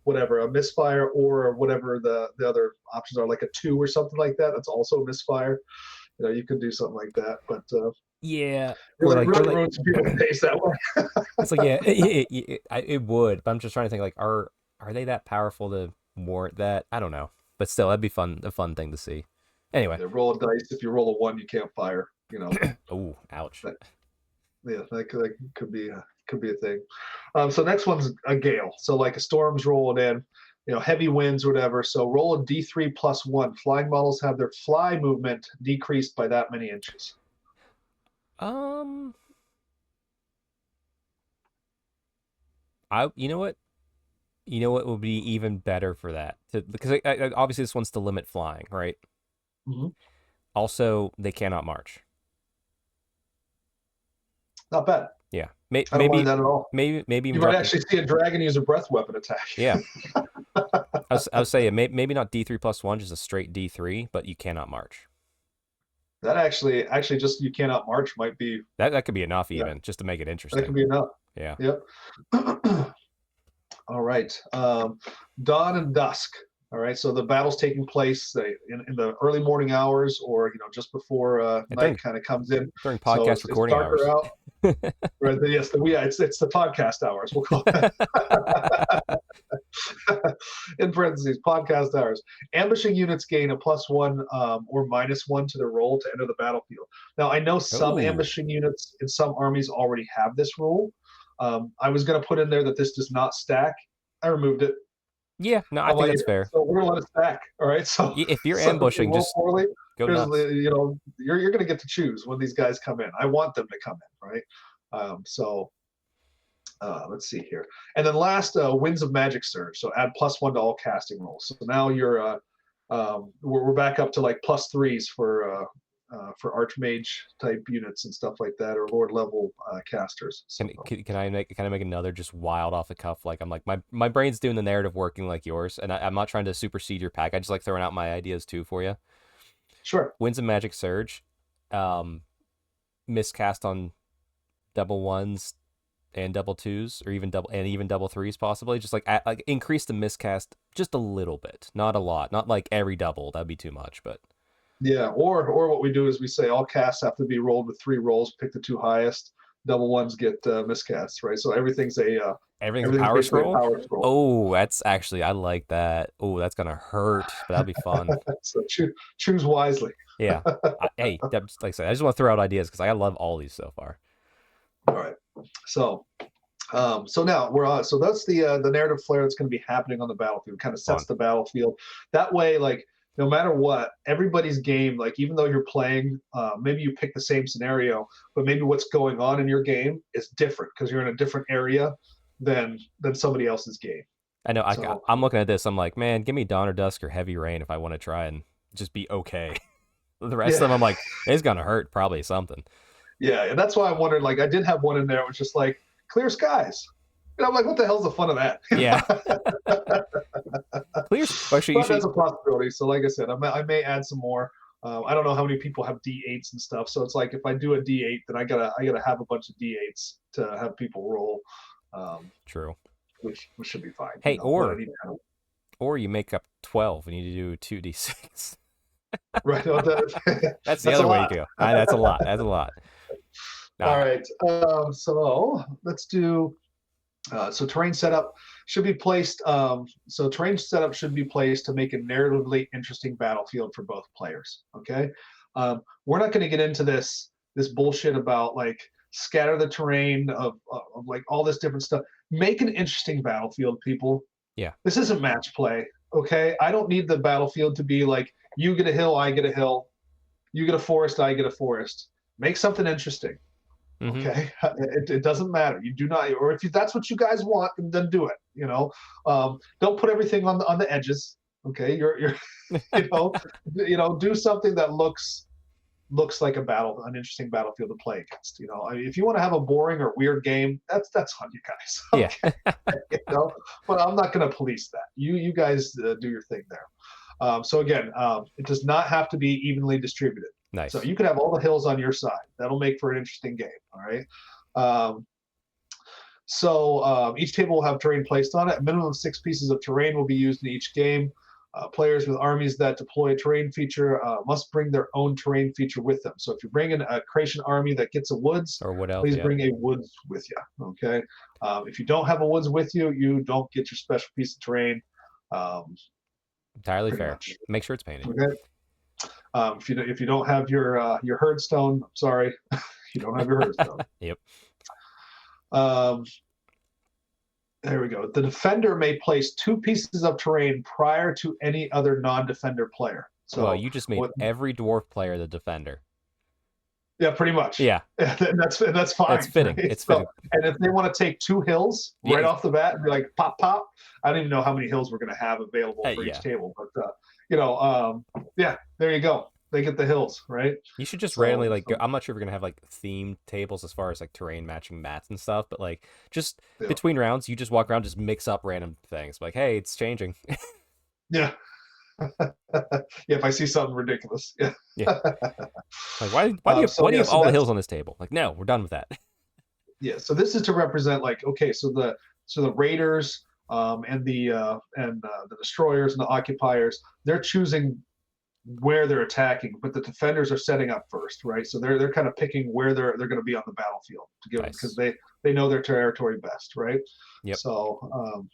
misfire or whatever the other options are, like a 2 or something like that, that's also a misfire. You could do something like that, but yeah, really ruins people's days that way. It's like it would, but I'm just trying to think like are they that powerful to warrant that? I don't know, but still that'd be a fun thing to see. Anyway, roll a dice. If you roll a 1, you can't fire. Oh, ouch. That could be a thing. So next one's a gale. So like a storm's rolling in, heavy winds, whatever. So roll a d3 +1. Flying models have their fly movement decreased by that many inches. You know what would be even better for that? Because obviously this one's to limit flying, right? Mm-hmm. Also, they cannot march. Not bad. Yeah, I don't mind that at all. Maybe you might actually see a dragon use a breath weapon attack. Yeah. I was saying maybe not D3 +1, just a straight D3, but you cannot march. That actually just you cannot march might be that could be enough even just to make it interesting. That could be enough. Yeah. Yep. All right. Dawn and dusk. All right. So the battle's taking place in the early morning hours, or just before night kind of comes in during podcast recording hours. Out. Right. Yes. It's the podcast hours. We'll call it. In parentheses, podcast hours. Ambushing units gain a +1 or -1 to their roll to enter the battlefield. Now I know some ambushing units in some armies already have this rule. I was going to put in there that this does not stack. I removed it. Yeah, no, I think that's fair. So we're gonna let it stack. All right. So if you're ambushing, just poorly, go nuts. You're gonna get to choose when these guys come in. I want them to come in, right? Let's see here. And then last, Winds of Magic Surge. So add +1 to all casting rolls. So now you're we're back up to like +3s for for archmage type units and stuff like that, or lord level casters. So, Can I make another just wild off the cuff? Like I'm like my brain's doing the narrative working like yours, and I'm not trying to supersede your pack. I just like throwing out my ideas too for you. sure. Winds of Magic Surge, miscast on double ones and double twos, or even double threes possibly. Just like increase the miscast just a little bit, not a lot, not like every double. That'd be too much, but Yeah, or what we do is we say all casts have to be rolled with 3 rolls. Pick the 2 highest. Double ones get miscasts, right? So everything's a power basically a scroll. power scroll. Oh, that's actually I like that. Oh, that's gonna hurt, but that'll be fun. So choose wisely. Yeah. Hey, like I said, I just want to throw out ideas because I love all these so far. All right. So now we're on. So that's the narrative flare that's going to be happening on the battlefield. Kind of sets the battlefield. That way, like no matter what, everybody's game, like even though you're playing, maybe you pick the same scenario, but maybe what's going on in your game is different because you're in a different area than somebody else's game. I know. I'm looking at this. I'm like, man, give me Dawn or Dusk or Heavy Rain if I want to try and just be okay. The rest of them, I'm like, it's gonna hurt probably something. Yeah, and that's why I wondered. Like, I did have one in there, which just like clear skies. And I'm like, what the hell's the fun of that? Yeah. Clear. Actually, that's a possibility. So, like I said, I may add some more. I don't know how many people have D8s and stuff. So it's like if I do a D8, then I gotta have a bunch of D8s to have people roll. True. Which should be fine. Hey, or you make up 12 and you do 2d6. Right. That's the other way to go. That's a lot. That's a lot. All right. So let's do. So terrain setup should be placed. Terrain setup should be placed to make a narratively interesting battlefield for both players. Okay. We're not going to get into this bullshit about like scatter the terrain of like all this different stuff. Make an interesting battlefield, people. Yeah. This isn't match play. Okay. I don't need the battlefield to be like you get a hill, I get a hill, you get a forest, I get a forest. Make something interesting. Mm-hmm. Okay, it doesn't matter. You do not, or if that's what you guys want, then do it. You know, don't put everything on the edges. Okay, you're do something that looks like an interesting battlefield to play against. You know, I mean, if you want to have a boring or weird game, that's on you guys. Okay? Yeah. But I'm not going to police that. You guys do your thing there. So again, it does not have to be evenly distributed. Nice. So you could have all the hills on your side. That'll make for an interesting game. All right. Each table will have terrain placed on it. A minimum of 6 pieces of terrain will be used in each game. Players with armies that deploy a terrain feature must bring their own terrain feature with them. So if you bring in a creation army that gets a woods, or wood elf, please bring a woods with you. Okay. If you don't have a woods with you, you don't get your special piece of terrain. Entirely fair. Much. Make sure it's painted. Okay. If you don't have your herdstone, I'm sorry, you don't have your herdstone. Yep. There we go. The defender may place 2 pieces of terrain prior to any other non-defender player. So well, you just made every dwarf player the defender. Yeah, pretty much. Yeah. That's fine. That's fitting. Right? It's fitting. And if they want to take 2 hills right off the bat and be like pop, I don't even know how many hills we're going to have available for each table, but there you go. They get the hills, right? You should just randomly I'm not sure if we're gonna have like themed tables as far as like terrain matching mats and stuff, but like just between rounds, you just walk around, just mix up random things. Like, hey, it's changing. Yeah. If I see something ridiculous. Yeah. Like why do you have all the hills on this table? Like, no, we're done with that. Yeah. So this is to represent like, okay, so the raiders and the destroyers and the occupiers, they're choosing where they're attacking, but the defenders are setting up first, right? So they're kind of picking where they're going to be on the battlefield to give because they know their territory best, right? Yep. So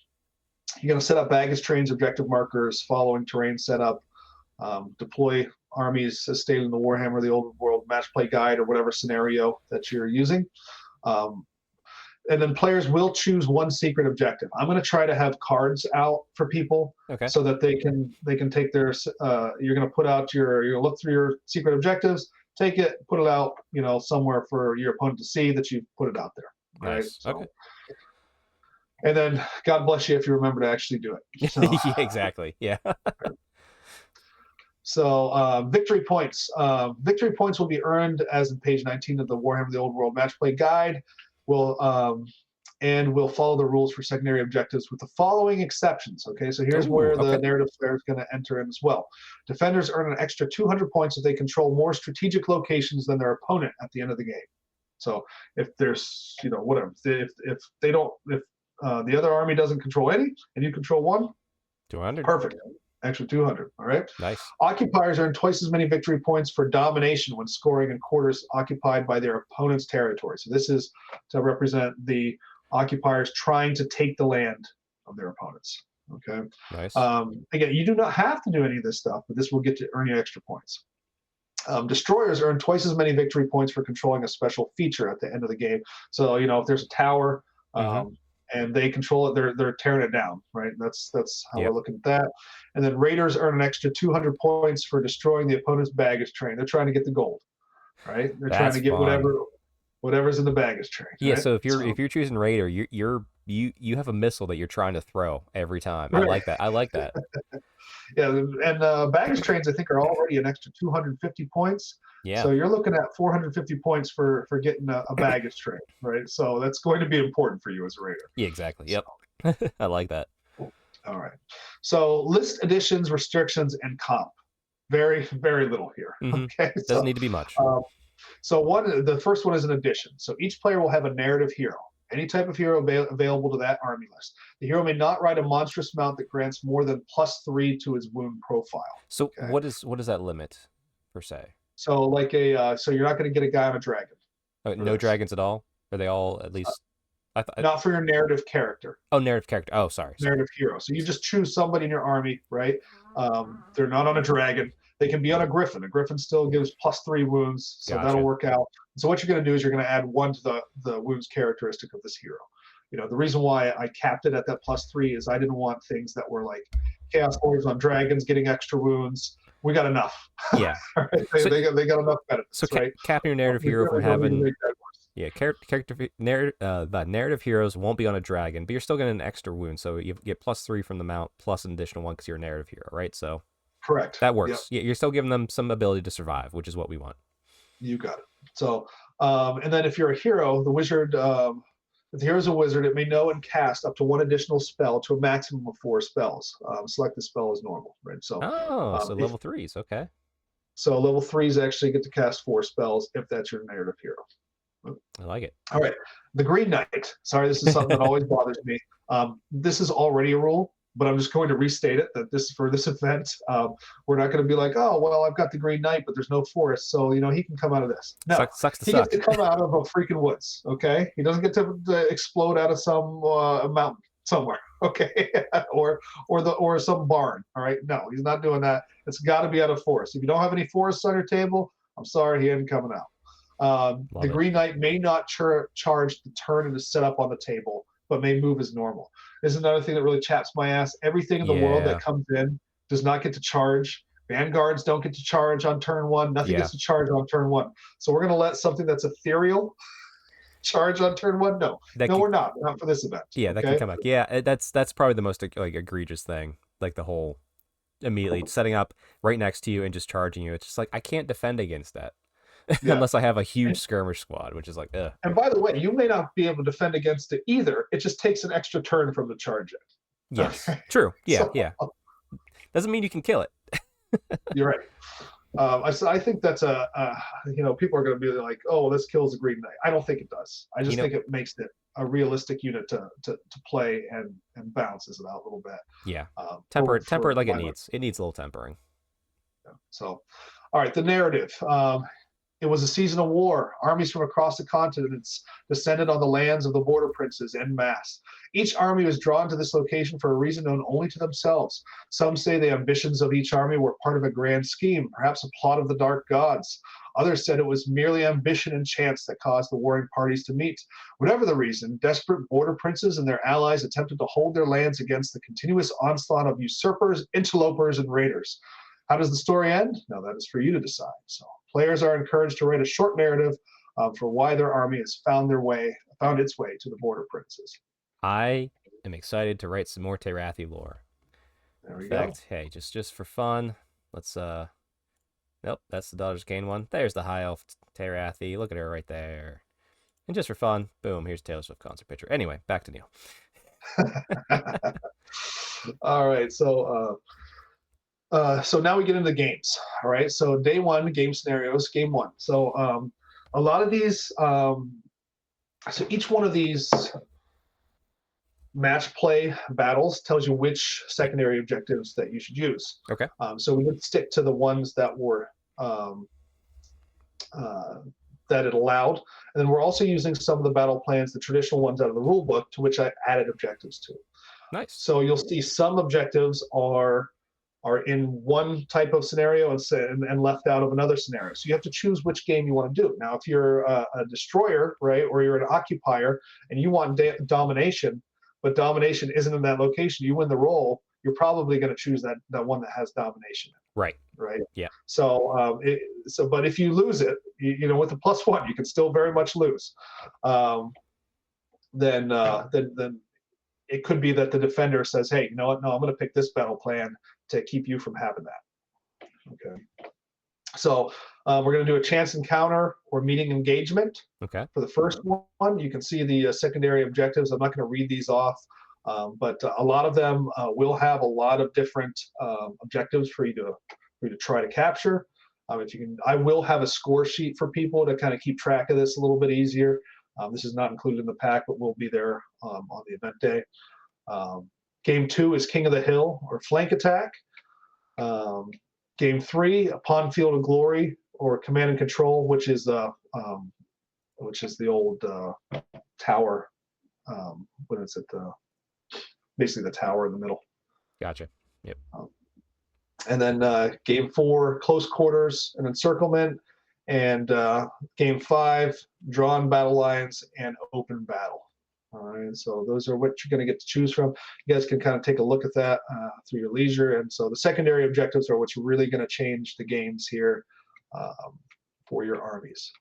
you're going to set up baggage trains, objective markers, following terrain setup, deploy armies as stated in the Warhammer, the Old World match play guide, or whatever scenario that you're using. And then players will choose 1 secret objective. I'm going to try to have cards out for people, so that they can take their. You're going to put out you're going to look through your secret objectives, take it, put it out, somewhere for your opponent to see that you put it out there. Right. Nice. So, okay. And then God bless you if you remember to actually do it. So, yeah, exactly. Yeah. So victory points. Victory points will be earned as in page 19 of the Warhammer the Old World Match Play Guide. And we'll follow the rules for secondary objectives with the following exceptions. Okay, so here's where the narrative flair is going to enter in as well. Defenders earn an extra 200 points if they control more strategic locations than their opponent at the end of the game. So if there's, whatever, if the other army doesn't control any and you control one, 200. Perfect. Extra 200. All right. Nice. Occupiers earn twice as many victory points for domination when scoring in quarters occupied by their opponent's territory. So this is to represent the occupiers trying to take the land of their opponents. Okay. Nice. Again, you do not have to do any of this stuff, but this will get to earn you extra points. Destroyers earn twice as many victory points for controlling a special feature at the end of the game. So if there's a tower and they control it, they're tearing it down, right? That's how we're looking at that. And then raiders earn an extra 200 points for destroying the opponent's baggage train. They're trying to get the gold, right? They're trying to get whatever's in the baggage train. Yeah. Right? So if you're choosing raider, you have a missile that you're trying to throw every time. Right. I like that. Yeah, and baggage trains I think are already an extra 250 points. Yeah. So you're looking at 450 points for getting a baggage train, right? So that's going to be important for you as a raider. Yeah, exactly. Yep. I like that. All right. So list additions, restrictions, and comp. Very, very little here. Okay. Doesn't need to be much. So the first one is an addition. So each player will have a narrative hero. Any type of hero available to that army list. The hero may not ride a monstrous mount that grants more than +3 to his wound profile. So what is that limit per se? So so you're not going to get a guy on a dragon. No dragons at all? Are they all at least? Not for your narrative character. Oh, narrative character. Oh, sorry. Narrative hero. So you just choose somebody in your army, right? They're not on a dragon. They can be on a griffin. A griffin still gives +3 wounds, so that'll work out. So what you're going to do is you're going to add 1 to the wounds characteristic of this hero. The reason why I capped it at that +3 is I didn't want things that were like Chaos Warriors on dragons getting extra wounds. We got enough. Yeah. Right? They got enough benefits. So right? capping your narrative hero from having the narrative heroes won't be on a dragon, but you're still getting an extra wound, so you get +3 from the mount plus an additional 1 because you're a narrative hero, right? So correct. That works. Yep. Yeah, you're still giving them some ability to survive, which is what we want. You got it. So, and then if you're a hero, the wizard, if the hero's a wizard, it may know and cast up to 1 additional spell to a maximum of 4 spells. Select the spell as normal, right? So, so level 3s, okay. So level 3s actually get to cast 4 spells if that's your narrative hero. I like it. All right. The Green Knight. Sorry, this is something that always bothers me. This is already a rule, but I'm just going to restate it that this for this event, we're not going to be like, oh, well, I've got the Green Knight, but there's no forest, so he can come out of this. No, he gets to come out of a freaking woods. Okay, he doesn't get to explode out of some mountain somewhere. Okay, or some barn. All right, no, he's not doing that. It's got to be out of forest. If you don't have any forests on your table, I'm sorry, he ain't coming out. The Green Knight may not charge the turn it is set up on the table, but may move as normal. This is another thing that really chaps my ass. Everything in the world that comes in does not get to charge. Vanguards don't get to charge on turn 1. Nothing gets to charge on turn 1. So we're going to let something that's ethereal charge on turn 1? No. We're not. Not for this event. Yeah, that can come back. Yeah, that's probably the most egregious thing. Like the whole immediately setting up right next to you and just charging you. It's just like I can't defend against that. Unless I have a huge skirmish squad, which is like, ugh. And by the way, you may not be able to defend against it either. It just takes an extra turn from the charge it. Yes, true. Yeah, yeah. Doesn't mean you can kill it. You're right. I think that's people are going to be like, oh, well, this kills the Green Knight. I don't think it does. I just think it makes it a realistic unit to play and balances it out a little bit. Yeah. Temper it like it needs. It needs a little tempering. Yeah. So, all right, the narrative. It was a season of war. Armies from across the continents descended on the lands of the border princes en masse. Each army was drawn to this location for a reason known only to themselves. Some say the ambitions of each army were part of a grand scheme, perhaps a plot of the dark gods. Others said it was merely ambition and chance that caused the warring parties to meet. Whatever the reason, desperate border princes and their allies attempted to hold their lands against the continuous onslaught of usurpers, interlopers, and raiders. How does the story end? Now that is for you to decide. So players are encouraged to write a short narrative for why their army has found its way to the border princes. I am excited to write some more Terathi lore. There we go. Hey, just for fun, let's Nope, that's the Daughters of Cain one. There's the High Elf Terathi. Look at her right there. And just for fun, boom, here's Taylor Swift concert picture. Anyway, back to Neil. All right, so so now we get into games. All right, so day one, game scenarios, game one. So a lot of these, so each one of these match play battles tells you which secondary objectives that you should use. Okay. So we would stick to the ones that were that it allowed, and then we're also using some of the battle plans, the traditional ones out of the rule book, to which I added objectives to. Nice. So you'll see some objectives are in one type of scenario and left out of another scenario. So you have to choose which game you want to do. Now, if you're a destroyer, right, or you're an occupier, and you want domination, but domination isn't in that location, you win the roll, you're probably going to choose that one that has domination. Right. Right. Yeah. So, but if you lose it, you know, with a +1, you can still very much lose. Then it could be that the defender says, "Hey, you know what? No, I'm going to pick this battle plan to keep you from having that." Okay. So we're going to do a chance encounter or meeting engagement. Okay. For the first one, you can see the secondary objectives. I'm not going to read these off, but a lot of them will have a lot of different objectives for you to try to capture. If you can, I will have a score sheet for people to kind of keep track of this a little bit easier. This is not included in the pack, but will be there on the event day. Game 2 is King of the Hill or Flank Attack. Game 3, Upon Field of Glory or Command and Control, which is the old tower. What is it? Basically the tower in the middle. Gotcha. Yep. And then game 4, Close Quarters and Encirclement. And game 5, Drawn Battle Lines and Open Battle. All right, so those are what you're going to get to choose from. You guys can kind of take a look at that through your leisure. And so the secondary objectives are what's really going to change the games here for your armies.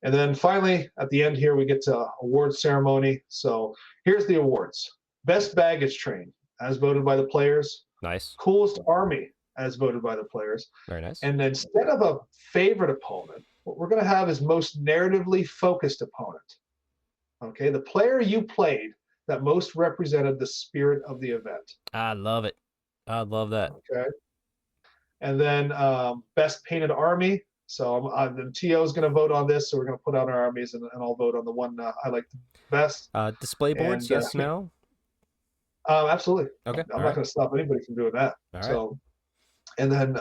And then finally, at the end here, we get to awards ceremony. So here's the awards. Best Baggage Train, as voted by the players. Nice. Coolest Army, as voted by the players. Very nice. And then instead of a favorite opponent, what we're going to have is most narratively focused opponent. Okay, the player you played that most represented the spirit of the event. I love it. I love that. Okay. And then Best Painted Army. So the TO is going to vote on this. So we're going to put out our armies, and I'll vote on the one I like the best. Display boards, yes, no? Absolutely. Okay. I'm not going to stop anybody from doing that. All so, and then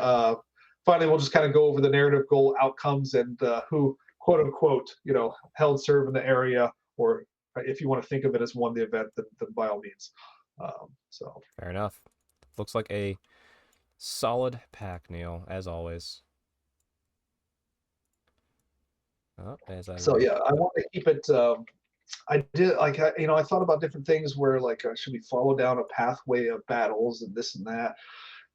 finally, we'll just kind of go over the narrative goal outcomes and who, quote unquote, you know, held serve in the area, or if you want to think of it as won the event, then by all means. So fair enough. Looks like a solid pack, Neil, as always. So yeah, I want to keep it. I did like I thought about different things where like should we follow down a pathway of battles and this and that,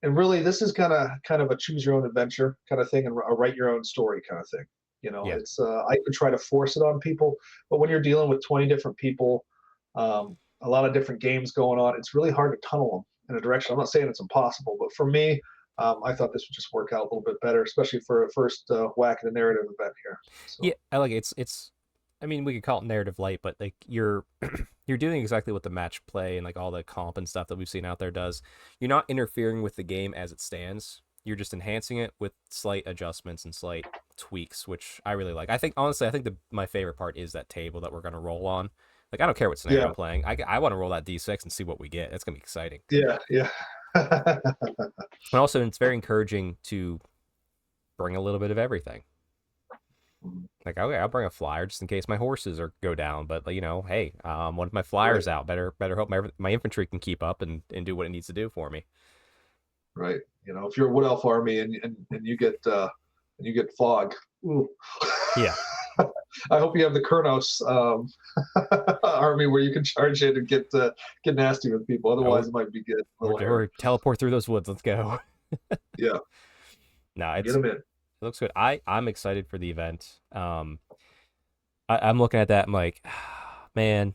and really this is kind of a choose your own adventure kind of thing and a write your own story kind of thing. You know, yeah. It's I could try to force it on people, but when you're dealing with 20 different people, a lot of different games going on, it's really hard to tunnel them in a direction. I'm not saying it's impossible, but for me, I thought this would just work out a little bit better, especially for a first whack at a narrative event here. So. Yeah, I like it. It's. I mean, we could call it narrative light, but like you're doing exactly what the match play and like all the comp and stuff that we've seen out there does. You're not interfering with the game as it stands. You're just enhancing it with slight adjustments and slight tweaks, which I really like. I think my favorite part is that table that we're gonna roll on. Like I don't care what scenario I'm playing. I want to roll that D6 and see what we get. That's gonna be exciting. Yeah. But also, it's very encouraging to bring a little bit of everything. Like, okay, I'll bring a flyer just in case my horses go down. But you know, hey, one of my flyers out. Better hope my infantry can keep up and do what it needs to do for me. Right. You know, if you're a Wood Elf army and you get fog. Ooh. Yeah. I hope you have the Kurnos army where you can charge in and get nasty with people. Otherwise, it might be good. Or teleport through those woods. Let's go. Yeah. No, get them in. It looks good. I'm excited for the event. I'm looking at that. I'm like, man,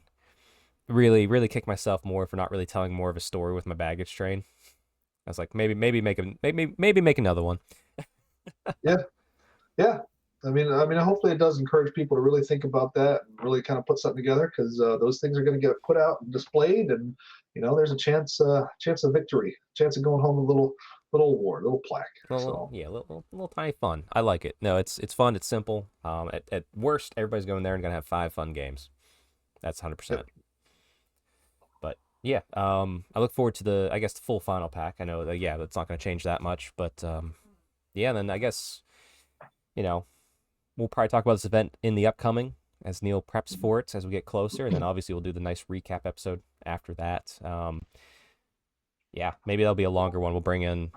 really kick myself more for not really telling more of a story with my baggage train. I was like, maybe make another one. Yeah. I mean, hopefully it does encourage people to really think about that and really kind of put something together, because those things are going to get put out and displayed, and there's a chance of victory, chance of going home with a little award, a little plaque. So Yeah, little tiny fun. I like it. No, it's fun. It's simple. At worst, everybody's going there and gonna have 5 fun games. That's 100%. Yep. But yeah, I look forward to the full final pack. I know that that's not gonna change that much, but yeah. Then I guess we'll probably talk about this event in the upcoming as Neil preps for it as we get closer, and then obviously we'll do the nice recap episode after that. Yeah, maybe that'll be a longer one. We'll bring in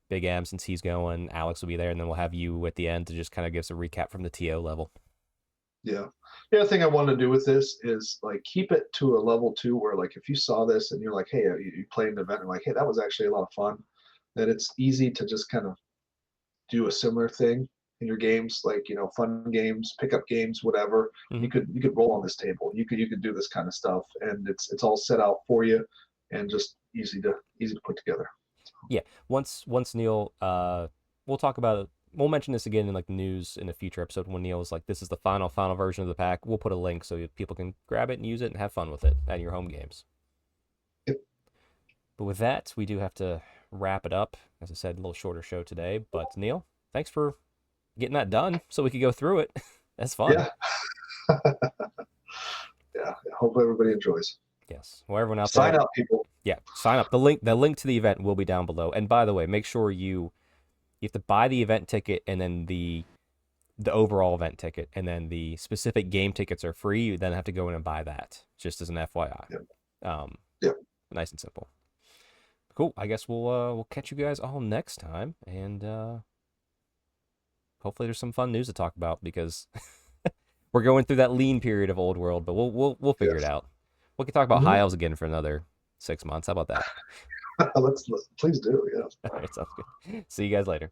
Big M since he's going. Alex will be there, and then we'll have you at the end to just kind of give us a recap from the TO level. Yeah. The other thing I want to do with this is like keep it to a level 2 where, like, if you saw this and you're like, hey, you played an event and like, hey, that was actually a lot of fun, that it's easy to just kind of do a similar thing in your games, like fun games, pickup games, whatever. Mhm. You could roll on this table. You could do this kind of stuff, and it's all set out for you, and just easy to put together. Yeah. Once Neil, we'll talk about it. We'll mention this again in like the news in a future episode when Neil's like, this is the final version of the pack. We'll put a link so people can grab it and use it and have fun with it at your home games. Yep. But with that, we do have to wrap it up. As I said, a little shorter show today. But Neil, thanks for getting that done so we could go through it. That's fun. Yeah. Yeah. I hope everybody enjoys. Yes. Well, everyone out there, sign up, people. Yeah, sign up. The link to the event will be down below. And by the way, make sure you have to buy the event ticket and then the overall event ticket, and then the specific game tickets are free. You then have to go in and buy that, just as an FYI. Yep. Nice and simple. Cool. I guess we'll catch you guys all next time, and hopefully there's some fun news to talk about, because we're going through that lean period of Old World, but we'll figure it out. We can talk about High Elves again for another 6 months. How about that? let's please do. Yeah. All right, sounds good. See you guys later.